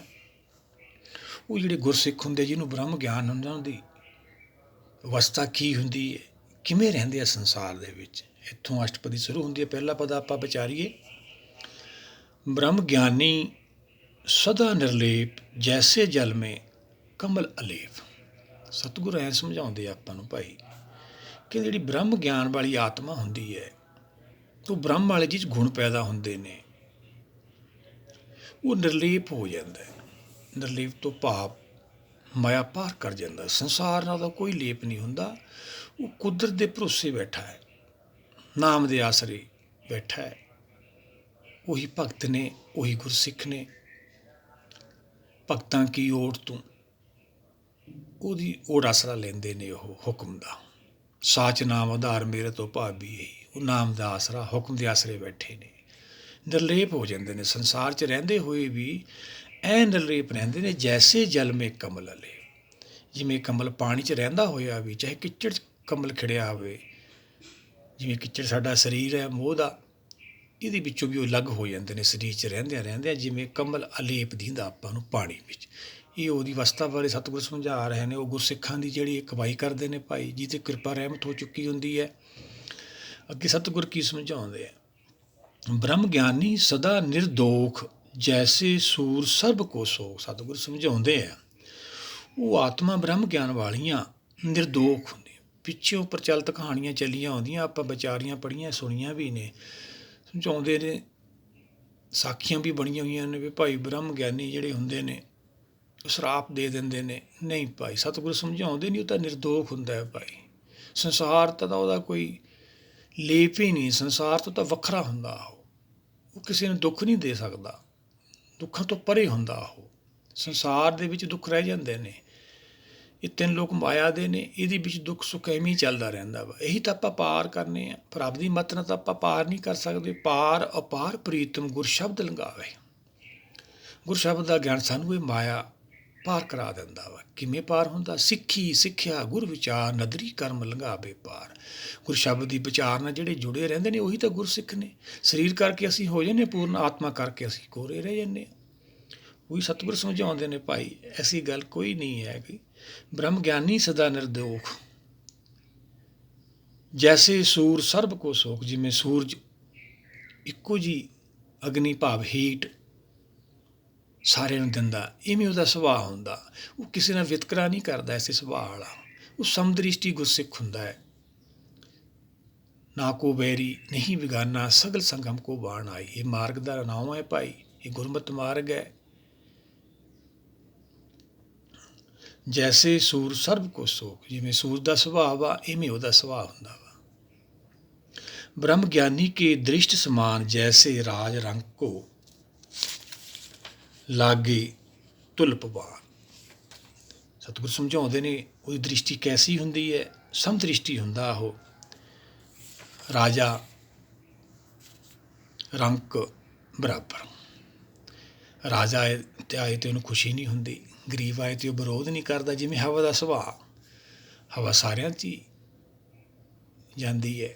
ਉਹ ਜਿਹੜੇ ਗੁਰਸਿੱਖ ਹੁੰਦੇ, ਜਿਹਨੂੰ ਬ੍ਰਹਮ ਗਿਆਨ ਹੁੰਦਾ, ਉਹਦੀ ਅਵਸਥਾ ਕੀ ਹੁੰਦੀ ਹੈ, ਕਿਵੇਂ ਰਹਿੰਦੇ ਆ ਸੰਸਾਰ ਦੇ ਵਿੱਚ। ਇੱਥੋਂ ਅਸ਼ਟਪਦੀ ਸ਼ੁਰੂ ਹੁੰਦੀ ਹੈ। ਪਹਿਲਾ ਪਦ ਆਪਾਂ ਵਿਚਾਰੀਏ, ਬ੍ਰਹਮ ਗਿਆਨੀ ਸਦਾ ਨਿਰਲੇਪ, ਜੈਸੇ ਜਲ ਮੇ ਕਮਲ ਅਲੇਪ। ਸਤਿਗੁਰ ਐਂ ਸਮਝਾਉਂਦੇ ਆਪਾਂ ਨੂੰ ਭਾਈ, ਕਿ ਜਿਹੜੀ ਬ੍ਰਹਮ ਗਿਆਨ ਵਾਲੀ ਆਤਮਾ ਹੁੰਦੀ ਹੈ, ਉਹ ਬ੍ਰਹਮ ਵਾਲੇ ਜਿਹ 'ਚ ਗੁਣ ਪੈਦਾ ਹੁੰਦੇ ਨੇ, ਉਹ ਨਿਰਲੇਪ ਹੋ ਜਾਂਦਾ ਹੈ। ਨਿਰਲੇਪ ਤੋਂ ਭਾਵ ਮਾਇਆ ਪਾਰ ਕਰ ਜਾਂਦਾ। ਸੰਸਾਰ ਨਾਲ ਦਾ ਕੋਈ ਲੇਪ ਨਹੀਂ ਹੁੰਦਾ। ਉਹ ਕੁਦਰਤ ਦੇ ਭਰੋਸੇ ਬੈਠਾ ਹੈ, ਨਾਮ ਦੇ ਆਸਰੇ ਬੈਠਾ ਹੈ। ਉਹੀ ਭਗਤ ਨੇ, ਉਹੀ ਗੁਰਸਿੱਖ ਨੇ। ਭਗਤਾਂ ਕੀ ਓਟ ਤੋਂ ਉਹਦੀ ਓਟ ਆਸਰਾ ਲੈਂਦੇ ਨੇ। ਉਹ ਹੁਕਮ ਦਾ ਸਾਚ ਨਾਮ ਆਧਾਰ ਮੇਰੇ ਤੋਂ ਭਾਵੀ ਇਹੀ। ਉਹ ਨਾਮ ਦਾ ਆਸਰਾ, ਹੁਕਮ ਦੇ ਆਸਰੇ ਬੈਠੇ ਨੇ, ਨਿਰਲੇਪ ਹੋ ਜਾਂਦੇ ਨੇ। ਸੰਸਾਰ 'ਚ ਰਹਿੰਦੇ ਹੋਏ ਵੀ ਐ ਨਿਰਲੇਪ ਰਹਿੰਦੇ ਨੇ, ਜੈਸੇ ਜਲ ਮੇ ਕਮਲ ਅਲੇ। ਜਿਵੇਂ ਕਮਲ ਪਾਣੀ 'ਚ ਰਹਿੰਦਾ ਹੋਇਆ ਵੀ, ਚਾਹੇ ਕਿੱਚੜ 'ਚ ਕਮਲ ਖਿੜਿਆ ਹੋਵੇ। ਜਿਵੇਂ ਕਿੱਚੜ ਸਾਡਾ ਸਰੀਰ ਹੈ ਮੋਹ ਦਾ, ਇਹਦੇ ਵਿੱਚੋਂ ਵੀ ਉਹ ਅਲੱਗ ਹੋ ਜਾਂਦੇ ਨੇ। ਸਰੀਰ 'ਚ ਰਹਿੰਦਿਆਂ ਜਿਵੇਂ ਕਮਲ ਅਲੇਪ ਦਿੰਦਾ ਆਪਾਂ ਨੂੰ ਪਾਣੀ ਵਿੱਚ। ਇਹ ਉਹਦੀ ਅਵਸਥਾ ਬਾਰੇ ਸਤਿਗੁਰ ਸਮਝਾ ਰਹੇ ਨੇ। ਉਹ ਗੁਰਸਿੱਖਾਂ ਦੀ ਜਿਹੜੀ ਕਮਾਈ ਕਰਦੇ ਨੇ ਭਾਈ, ਜਿਹਦੇ ਕਿਰਪਾ ਰਹਿਮਤ ਹੋ ਚੁੱਕੀ ਹੁੰਦੀ ਹੈ। ਅੱਗੇ ਸਤਿਗੁਰ ਕੀ ਸਮਝਾਉਂਦੇ ਆ, ਬ੍ਰਹਮ ਗਿਆਨੀ ਸਦਾ ਨਿਰਦੋਖ, ਜੈਸੇ ਸੂਰ ਸਰਬ ਕੋ ਸੋਖ। ਸਤਿਗੁਰ ਸਮਝਾਉਂਦੇ ਆ, ਉਹ ਆਤਮਾ ਬ੍ਰਹਮ ਗਿਆਨ ਵਾਲੀਆਂ ਨਿਰਦੋਖ ਹੁੰਦੀਆਂ। ਪਿੱਛੋਂ ਪ੍ਰਚਲਿਤ ਕਹਾਣੀਆਂ ਚੱਲੀਆਂ ਆਉਂਦੀਆਂ, ਆਪਾਂ ਵਿਚਾਰੀਆਂ ਪੜ੍ਹੀਆਂ ਸੁਣੀਆਂ ਵੀ ਨੇ। ਸਮਝਾਉਂਦੇ ਨੇ, ਸਾਖੀਆਂ ਵੀ ਬਣੀਆਂ ਹੋਈਆਂ ਨੇ ਵੀ ਭਾਈ ਬ੍ਰਹਮ ਗਿਆਨੀ ਜਿਹੜੇ ਹੁੰਦੇ ਨੇ, ਉਹ ਸ਼ਰਾਪ ਦੇ ਦਿੰਦੇ ਨੇ। ਨਹੀਂ ਭਾਈ, ਸਤਿਗੁਰ ਸਮਝਾਉਂਦੇ ਨਹੀਂ, ਉਹ ਤਾਂ ਨਿਰਦੋਖ ਹੁੰਦਾ ਹੈ ਭਾਈ। ਸੰਸਾਰ ਤਾਂ ਉਹਦਾ ਕੋਈ ਲੇਪ ਹੀ ਨਹੀਂ, ਸੰਸਾਰ ਤੋਂ ਤਾਂ ਵੱਖਰਾ ਹੁੰਦਾ। ਉਹ ਕਿਸੇ ਨੂੰ ਦੁੱਖ ਨਹੀਂ ਦੇ ਸਕਦਾ, ਦੁੱਖਾਂ ਤੋਂ ਪਰੇ ਹੁੰਦਾ। ਉਹ ਸੰਸਾਰ ਦੇ ਵਿੱਚ ਦੁੱਖ ਰਹਿ ਜਾਂਦੇ ਨੇ। ਇਹ 3 ਲੋਕ ਮਾਇਆ ਦੇ ਨੇ, ਇਹਦੇ ਵਿੱਚ ਦੁੱਖ ਸੁੱਖ ਐਵੇਂ ਹੀ ਚੱਲਦਾ ਰਹਿੰਦਾ ਵਾ। ਇਹੀ ਤਾਂ ਆਪਾਂ ਪਾਰ ਕਰਨੇ ਆ। ਪਰ ਆਪਦੀ ਮਤ ਨਾਲ ਤਾਂ ਆਪਾਂ ਪਾਰ ਨਹੀਂ ਕਰ ਸਕਦੇ। ਪਾਰ ਅਪਾਰ ਪ੍ਰੀਤਮ ਗੁਰ ਸ਼ਬਦ ਲੰਘਾਵੇ। ਗੁਰ ਸ਼ਬਦ ਦਾ ਗਿਆਨ ਸਾਨੂੰ ਇਹ ਮਾਇਆ ਪਾਰ ਕਰਾ ਦਿੰਦਾ ਵਾ। ਕਿਵੇਂ ਪਾਰ ਹੁੰਦਾ? ਸਿੱਖੀ ਸਿੱਖਿਆ ਗੁਰ ਵਿਚਾਰ, ਨਦਰੀ ਕਰਮ ਲੰਘਾਵੇ ਪਾਰ। ਗੁਰ ਸ਼ਬਦ ਦੀ ਵਿਚਾਰ ਨਾਲ ਜਿਹੜੇ ਜੁੜੇ ਰਹਿੰਦੇ ਨੇ ਉਹੀ ਤਾਂ ਗੁਰਸਿੱਖ ਨੇ। ਸਰੀਰ ਕਰਕੇ ਅਸੀਂ ਹੋ ਜਾਂਦੇ ਪੂਰਨ, ਆਤਮਾ ਕਰਕੇ ਅਸੀਂ ਕੋਰੇ ਰਹਿ ਜਾਂਦੇ ਹਾਂ। ਉਹੀ ਸਤਿਗੁਰ ਸਮਝਾਉਂਦੇ ਨੇ ਭਾਈ, ਐਸੀ ਗੱਲ ਕੋਈ ਨਹੀਂ ਹੈਗੀ। ਬ੍ਰਹਮ ਗਿਆਨੀ ਸਦਾ ਨਿਰਦੋਖ, ਜੈਸੇ ਸੂਰ ਸਰਬ ਕੋ ਸੋਖ। ਜਿਵੇਂ ਸੂਰਜ ਇੱਕੋ ਜੀ ਅਗਨੀ ਭਾਵ ਹੀਟ ਸਾਰਿਆਂ ਨੂੰ ਦਿੰਦਾ, ਇਵੇਂ ਉਹਦਾ ਸੁਭਾਅ ਹੁੰਦਾ। ਉਹ ਕਿਸੇ ਨਾਲ ਵਿਤਕਰਾ ਨਹੀਂ ਕਰਦਾ, ਐਸੇ ਸੁਭਾਅ ਵਾਲਾ। ਉਹ ਸਮਦ੍ਰਿਸ਼ਟੀ ਗੁਰਸਿੱਖ ਹੁੰਦਾ ਹੈ। ਨਾ ਕੋ ਬੈਰੀ ਨਹੀਂ ਵਿਗਾਨਾ, ਸਗਲ ਸੰਗਮ ਕੋ ਬਾਣ ਆਈ। ਇਹ ਮਾਰਗ ਦਾ ਨਾਮ ਹੈ ਭਾਈ, ਇਹ ਗੁਰਮਤਿ ਮਾਰਗ ਹੈ। ਜੈਸੇ ਸੂਰ ਸਰਬ ਕੋ ਸੋਖ, ਜਿਵੇਂ ਸੂਰਜ ਦਾ ਸੁਭਾਅ ਵਾ ਇਵੇਂ ਉਹਦਾ ਸੁਭਾਅ ਹੁੰਦਾ ਵਾ। ਬ੍ਰਹਮ ਗਿਆਨੀ ਕੇ ਦ੍ਰਿਸ਼ਟ ਸਮਾਨ, ਜੈਸੇ ਰਾਜ ਰੰਗ ਕੋ ਲਾਗੇ ਤੁਲ ਪਵਾਨ। ਸਤਿਗੁਰ ਸਮਝਾਉਂਦੇ ਨੇ ਉਹਦੀ ਦ੍ਰਿਸ਼ਟੀ ਕੈਸੀ ਹੁੰਦੀ ਹੈ? ਸਮਦ੍ਰਿਸ਼ਟੀ ਹੁੰਦਾ ਉਹ। ਰਾਜਾ ਰੰਕ ਬਰਾਬਰ। ਰਾਜਾ ਆਏ ਤੇ ਉਹਨੂੰ ਖੁਸ਼ੀ ਨਹੀਂ ਹੁੰਦੀ, ਗਰੀਬ ਆਏ ਤੇ ਉਹ ਵਿਰੋਧ ਨਹੀਂ ਕਰਦਾ। ਜਿਵੇਂ ਹਵਾ ਦਾ ਸੁਭਾਅ, ਹਵਾ ਸਾਰਿਆਂ 'ਚ ਹੀ ਜਾਂਦੀ ਹੈ,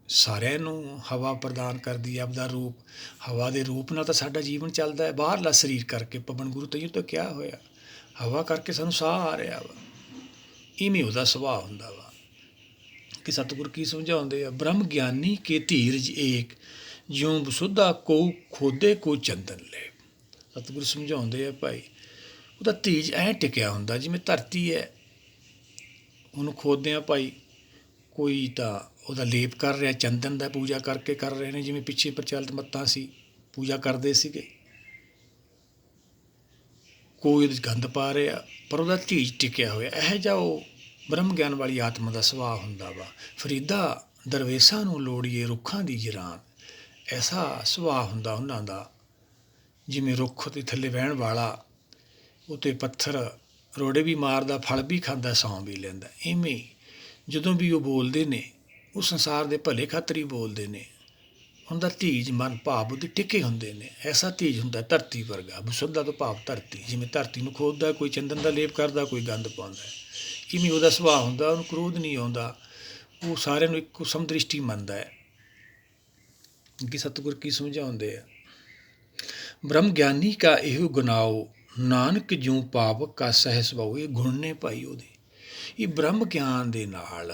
ਸਾਰਿਆਂ ਨੂੰ ਹਵਾ ਪ੍ਰਦਾਨ ਕਰਦੀ ਹੈ ਆਪਦਾ ਰੂਪ। ਹਵਾ ਦੇ ਰੂਪ ਨਾਲ ਤਾਂ ਸਾਡਾ ਜੀਵਨ ਚੱਲਦਾ ਹੈ। ਬਾਹਰਲਾ ਸਰੀਰ ਕਰਕੇ ਪਵਨ ਗੁਰੂ ਤਈਓ ਤਾਂ ਕਿਹਾ ਹੋਇਆ, ਹਵਾ ਕਰਕੇ ਸਾਨੂੰ ਸਾਹ ਆ ਰਿਹਾ ਵਾ। ਇਵੇਂ ਉਹਦਾ ਸੁਭਾਅ ਹੁੰਦਾ ਵਾ। ਕਿ ਸਤਿਗੁਰ ਕੀ ਸਮਝਾਉਂਦੇ ਆ? ਬ੍ਰਹਮ ਗਿਆਨੀ ਕੇ ਧੀਰਜ ਏਕ, ਜਿਉਂ ਬਸੁੱਧਾ ਕੋ ਖੋਦੇ ਕੋ ਚੰਦਨ ਲੈ। ਸਤਿਗੁਰ ਸਮਝਾਉਂਦੇ ਆ ਭਾਈ, ਉਹਦਾ ਧੀਰਜ ਐਂ ਟਿਕਿਆ ਹੁੰਦਾ ਜਿਵੇਂ ਧਰਤੀ ਹੈ, ਉਹਨੂੰ ਖੋਦਦੇ ਆ ਭਾਈ। ਕੋਈ ਤਾਂ ਉਹਦਾ ਲੇਪ ਕਰ ਰਿਹਾ, ਚੰਦਨ ਦਾ ਪੂਜਾ ਕਰਕੇ ਕਰ ਰਹੇ ਨੇ, ਜਿਵੇਂ ਪਿੱਛੇ ਪ੍ਰਚਲਿਤ ਮੱਤਾਂ ਸੀ, ਪੂਜਾ ਕਰਦੇ ਸੀਗੇ। ਕੋਈ ਉਹਦੇ 'ਚ ਗੰਦ ਪਾ ਰਿਹਾ, ਪਰ ਉਹਦਾ ਧੀਰਜ ਟਿਕਿਆ ਹੋਇਆ। ਇਹੋ ਜਿਹਾ ਉਹ ਬ੍ਰਹਮ ਗਿਆਨ ਵਾਲੀ ਆਤਮਾ ਦਾ ਸੁਭਾਅ ਹੁੰਦਾ ਵਾ। ਫਰੀਦਾ ਦਰਵੇਸ਼ਾਂ ਨੂੰ ਲੋੜੀਏ ਰੁੱਖਾਂ ਦੀ ਜਰਾਨ, ਐਸਾ ਸੁਭਾਅ ਹੁੰਦਾ ਉਹਨਾਂ ਦਾ। ਜਿਵੇਂ ਰੁੱਖ ਦੇ ਥੱਲੇ ਬਹਿਣ ਵਾਲਾ, ਉੱਤੇ ਪੱਥਰ ਰੋੜੇ ਵੀ ਮਾਰਦਾ, ਫਲ ਵੀ ਖਾਂਦਾ, ਸੌਂ ਵੀ ਲੈਂਦਾ। ਇਵੇਂ ਜਦੋਂ ਵੀ ਉਹ ਬੋਲਦੇ ਨੇ, ਉਹ ਸੰਸਾਰ ਦੇ ਭਲੇ ਖਾਤਰ ਹੀ ਬੋਲਦੇ ਨੇ। ਉਹਦਾ ਧੀਰਜ ਮਨ ਭਾਵ ਉਹਦੇ ਟਿਕੇ ਹੁੰਦੇ ਨੇ। ਐਸਾ ਧੀਰਜ ਹੁੰਦਾ ਧਰਤੀ ਵਰਗਾ। ਬਸੁੱਧਾ ਤੋਂ ਭਾਵ ਧਰਤੀ, ਜਿਵੇਂ ਧਰਤੀ ਨੂੰ ਖੋਦਦਾ, ਕੋਈ ਚੰਦਨ ਦਾ ਲੇਪ ਕਰਦਾ, ਕੋਈ ਗੰਦ ਪਾਉਂਦਾ। ਇਵੇਂ ਉਹਦਾ ਸੁਭਾਅ ਹੁੰਦਾ। ਉਹਨੂੰ ਕ੍ਰੋਧ ਨਹੀਂ ਆਉਂਦਾ, ਉਹ ਸਾਰਿਆਂ ਨੂੰ ਇੱਕੋ ਸਮਦ੍ਰਿਸ਼ਟੀ ਮੰਨਦਾ ਹੈ। ਕਿ ਸਤਿਗੁਰ ਕੀ ਸਮਝਾਉਂਦੇ ਆ? ਬ੍ਰਹਮ ਗਿਆਨੀ ਕਾ ਇਹੋ ਗੁਨਾਓ, ਨਾਨਕ ਜਿਉਂ ਪਾਵਕ ਕਾ ਸਹਿ ਸੁਭਾਉ। ਇਹ ਗੁਣ ਨੇ ਭਾਈ ਉਹਦੇ। ਇਹ ਬ੍ਰਹਮ ਗਿਆਨ ਦੇ ਨਾਲ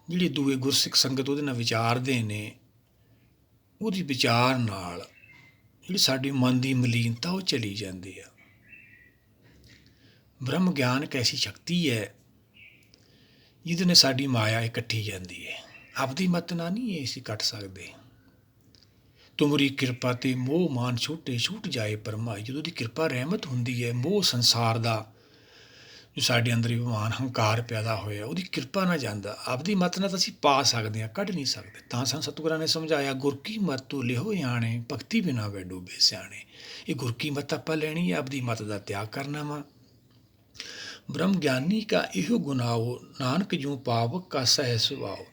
ਜਿਹੜੇ ਦੂਏ ਗੁਰਸਿੱਖ ਸੰਗਤ ਉਹਦੇ ਨਾਲ ਵਿਚਾਰਦੇ ਨੇ, ਉਹਦੀ ਵਿਚਾਰ ਨਾਲ ਜਿਹੜੀ ਸਾਡੀ ਮਨ ਦੀ ਮਲੀਨਤਾ ਉਹ ਚਲੀ ਜਾਂਦੀ ਆ। ਬ੍ਰਹਮ ਗਿਆਨ ਇੱਕ ਐਸੀ ਸ਼ਕਤੀ ਹੈ ਜਿਹਦੇ ਨਾਲ ਸਾਡੀ ਮਾਇਆ ਇਕੱਠੀ ਜਾਂਦੀ ਹੈ। ਆਪਦੀ ਮੱਤ ਨਾਲ ਨਹੀਂ ਅਸੀਂ ਕੱਟ ਸਕਦੇ। ਤੁਮਰੀ ਕਿਰਪਾ ਤੇ ਮੋਹ ਮਾਨ ਛੂਟੇ, ਛੂਟ ਜਾਏ ਪਰਮਾਈ। ਜਦੋਂ ਉਹਦੀ ਕਿਰਪਾ ਰਹਿਮਤ ਹੁੰਦੀ ਹੈ, ਮੋਹ ਸੰਸਾਰ ਦਾ ਜੋ ਸਾਡੇ ਅੰਦਰ ਵਿਮਾਨ ਹੰਕਾਰ ਪੈਦਾ ਹੋਇਆ, ਉਹਦੀ ਕਿਰਪਾ ਨਾਲ ਜਾਂਦਾ। ਆਪਦੀ ਮੱਤ ਨਾਲ ਤਾਂ ਅਸੀਂ ਪਾ ਸਕਦੇ ਹਾਂ, ਕੱਢ ਨਹੀਂ ਸਕਦੇ। ਤਾਂ ਸਾਨੂੰ ਸਤਿਗੁਰਾਂ ਨੇ ਸਮਝਾਇਆ, ਗੁਰ ਕੀ ਮੱਤ ਤੋ ਲਿਹੋ ਆਣੇ, ਭਗਤੀ ਬਿਨਾ ਵੈ ਡੂਬੇ ਸਿਆਣੇ। ਇਹ ਗੁਰ ਕੀ ਮੱਤ ਆਪਾਂ ਲੈਣੀ ਹੈ, ਆਪਦੀ ਮੱਤ ਦਾ ਤਿਆਗ ਕਰਨਾ ਵਾ। ਬ੍ਰਹਮ ਗਿਆਨੀ ਕਾ ਇਹੋ ਗੁਨਾਓ, ਨਾਨਕ ਜਿਉਂ ਪਾਵਕ ਕਾ ਸਹਿ ਸੁਭਾਉ।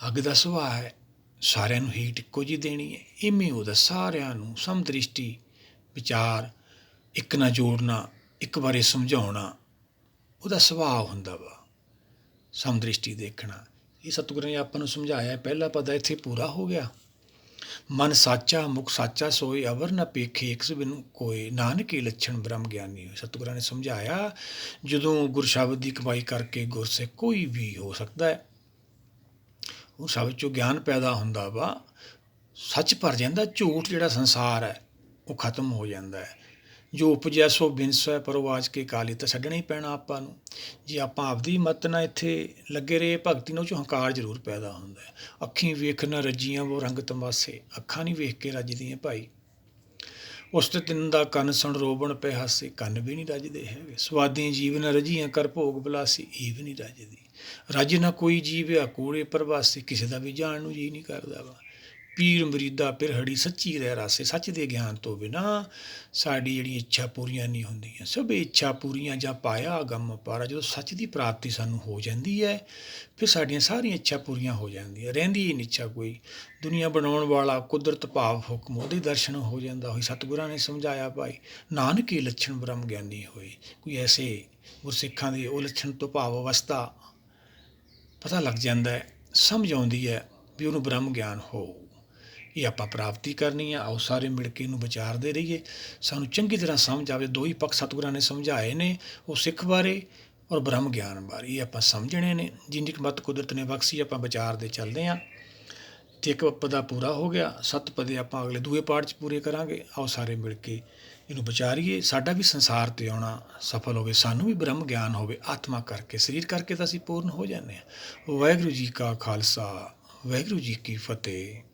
ਅੱਗ ਦਾ ਸੁਭਾਅ ਹੈ, ਸਾਰਿਆਂ ਨੂੰ ਹੀਟ ਇੱਕੋ ਜਿਹੀ ਦੇਣੀ ਹੈ। ਇਵੇਂ ਉਹਦਾ ਸਾਰਿਆਂ ਨੂੰ ਸਮਦ੍ਰਿਸ਼ਟੀ ਵਿਚਾਰ, ਇੱਕ ਨਾਲ ਜੋੜਨਾ, ਇੱਕ ਬਾਰੇ ਸਮਝਾਉਣਾ, ਉਹਦਾ ਸੁਭਾਅ ਹੁੰਦਾ ਵਾ। ਸਮਦ੍ਰਿਸ਼ਟੀ ਦੇਖਣਾ, ਇਹ ਸਤਿਗੁਰਾਂ ਨੇ ਆਪਾਂ ਨੂੰ ਸਮਝਾਇਆ। ਪਹਿਲਾ ਪਦ ਇੱਥੇ ਪੂਰਾ ਹੋ ਗਿਆ। ਮਨ ਸਾਚਾ ਮੁਖ ਸਾਚਾ ਸੋਏ, ਅਵਰ ਨਾ ਪੇਖੇ ਇਕ ਬਿਨੁ ਕੋਏ, ਨਾਨਕੇ ਲੱਛਣ ਬ੍ਰਹਮ ਗਿਆਨੀ ਹੋਏ। ਸਤਿਗੁਰਾਂ ਨੇ ਸਮਝਾਇਆ, ਜਦੋਂ ਗੁਰ ਸ਼ਬਦ ਦੀ ਕਮਾਈ ਕਰਕੇ ਗੁਰਸਿੱਖ ਕੋਈ ਵੀ ਹੋ ਸਕਦਾ ਹੈ, ਉਹ ਸ਼ਬਦ 'ਚੋਂ ਗਿਆਨ ਪੈਦਾ ਹੁੰਦਾ ਵਾ, ਸੱਚ ਭਰ ਜਾਂਦਾ। ਝੂਠ ਜਿਹੜਾ ਸੰਸਾਰ ਹੈ ਉਹ ਖਤਮ ਹੋ ਜਾਂਦਾ ਹੈ। ਜੋ ਉਪਜਿਆ ਸੋ ਬਿਨਸੈ, ਪਰਵਾਜ ਕੇ ਕਾਲੀ। ਤਾਂ ਛੱਡਣਾ ਹੀ ਪੈਣਾ ਆਪਾਂ ਨੂੰ। ਜੇ ਆਪਾਂ ਆਪਦੀ ਮੱਤ ਨਾਲ ਇੱਥੇ ਲੱਗੇ ਰਹੇ ਭਗਤੀ ਨਾਲ, ਉਹ 'ਚੋਂ ਹੰਕਾਰ ਜ਼ਰੂਰ ਪੈਦਾ ਹੁੰਦਾ ਹੈ। ਅੱਖੀਂ ਵੇਖ ਨਾ ਰੱਜੀਆਂ ਉਹ ਰੰਗ ਤਮਾਸੇ, ਅੱਖਾਂ ਨਹੀਂ ਵੇਖ ਕੇ ਰੱਜਦੀਆਂ ਭਾਈ। ਉਸ ਤੇ ਤਿੰਨ ਦਾ ਕੰਨ ਸੁਣ ਰੋਵਣ ਪੈ ਹਾਸੇ, ਕੰਨ ਵੀ ਨਹੀਂ ਰੱਜਦੇ ਹੈਗੇ। ਸਵਾਦੀਆਂ ਜੀਵਨ ਰਜੀਆਂ ਕਰ ਭੋਗ ਬਲਾਸੀ, ਇਹ ਵੀ ਨਹੀਂ ਰੱਜਦੀ। ਰੱਜ ਨਾ ਕੋਈ ਜੀਵਿਆ ਕੂੜੇ ਪ੍ਰਵਾਸੀ, ਕਿਸੇ ਦਾ ਵੀ ਜਾਣ ਨੂੰ ਜੀ ਨਹੀਂ ਕਰਦਾ ਵਾ। ਪੀਰ ਮਰੀਦਾ ਪਿਰਹੜੀ ਸੱਚੀ ਰਹਿ ਰਾਸੇ। ਸੱਚ ਦੇ ਗਿਆਨ ਤੋਂ ਬਿਨਾ ਸਾਡੀ ਜਿਹੜੀ ਇੱਛਾ ਪੂਰੀਆਂ ਨਹੀਂ ਹੁੰਦੀਆਂ। ਸਭ ਇੱਛਾ ਪੂਰੀਆਂ ਜਾਂ ਪਾਇਆ ਗਮ ਪਾਰਾ। ਜਦੋਂ ਸੱਚ ਦੀ ਪ੍ਰਾਪਤੀ ਸਾਨੂੰ ਹੋ ਜਾਂਦੀ ਹੈ, ਫਿਰ ਸਾਡੀਆਂ ਸਾਰੀਆਂ ਇੱਛਾ ਪੂਰੀਆਂ ਹੋ ਜਾਂਦੀਆਂ, ਰਹਿੰਦੀ ਹੀ ਨਹੀਂ ਇੱਛਾ ਕੋਈ। ਦੁਨੀਆ ਬਣਾਉਣ ਵਾਲਾ ਕੁਦਰਤ ਭਾਵ ਹੁਕਮ, ਉਹਦੇ ਦਰਸ਼ਨ ਹੋ ਜਾਂਦਾ ਹੋਈ। ਸਤਿਗੁਰਾਂ ਨੇ ਸਮਝਾਇਆ ਭਾਈ ਨਾਨਕੇ ਲੱਛਣ ਬ੍ਰਹਮ ਗਿਆਨੀ ਹੋਏ। ਕੋਈ ਐਸੇ ਗੁਰਸਿੱਖਾਂ ਦੇ ਉਹ ਲੱਛਣ ਤੋਂ ਭਾਵ ਅਵਸਥਾ ਪਤਾ ਲੱਗ ਜਾਂਦਾ ਹੈ, ਸਮਝ ਆਉਂਦੀ ਹੈ ਵੀ ਉਹਨੂੰ ਬ੍ਰਹਮ ਗਿਆਨ ਹੋਊ। ਇਹ ਆਪਾਂ ਪ੍ਰਾਪਤੀ ਕਰਨੀ ਆ। ਆਓ ਸਾਰੇ ਮਿਲ ਕੇ ਇਹਨੂੰ ਵਿਚਾਰਦੇ ਰਹੀਏ, ਸਾਨੂੰ ਚੰਗੀ ਤਰ੍ਹਾਂ ਸਮਝ ਆਵੇ। ਦੋ ਹੀ ਪੱਖ ਸਤਿਗੁਰਾਂ ਨੇ ਸਮਝਾਏ ਨੇ, ਉਹ ਸਿੱਖ ਬਾਰੇ ਔਰ ਬ੍ਰਹਮ ਗਿਆਨ ਬਾਰੇ। ਇਹ ਆਪਾਂ ਸਮਝਣੇ ਨੇ। ਜਿੰਨੀ ਕੁ ਮੱਤ ਕੁਦਰਤ ਨੇ ਬਖਸ਼ੀ ਆਪਾਂ ਵਿਚਾਰਦੇ ਚੱਲਦੇ ਹਾਂ। ਅਤੇ ਇੱਕ ਪਦਾ ਪੂਰਾ ਹੋ ਗਿਆ, 7 ਪਦੇ ਆਪਾਂ ਅਗਲੇ ਦੂਏ ਪਾਠ 'ਚ ਪੂਰੇ ਕਰਾਂਗੇ। ਆਓ ਸਾਰੇ ਮਿਲ ਕੇ ਇਹਨੂੰ ਵਿਚਾਰੀਏ। ਸਾਡਾ ਵੀ ਸੰਸਾਰ 'ਤੇ ਆਉਣਾ ਸਫਲ ਹੋਵੇ, ਸਾਨੂੰ ਵੀ ਬ੍ਰਹਮ ਗਿਆਨ ਹੋਵੇ। ਆਤਮਾ ਕਰਕੇ, ਸਰੀਰ ਕਰਕੇ ਤਾਂ ਅਸੀਂ ਪੂਰਨ ਹੋ ਜਾਂਦੇ ਹਾਂ। ਵਾਹਿਗੁਰੂ ਜੀ ਕਾ ਖਾਲਸਾ, ਵਾਹਿਗੁਰੂ ਜੀ ਕੀ ਫਤਿਹ।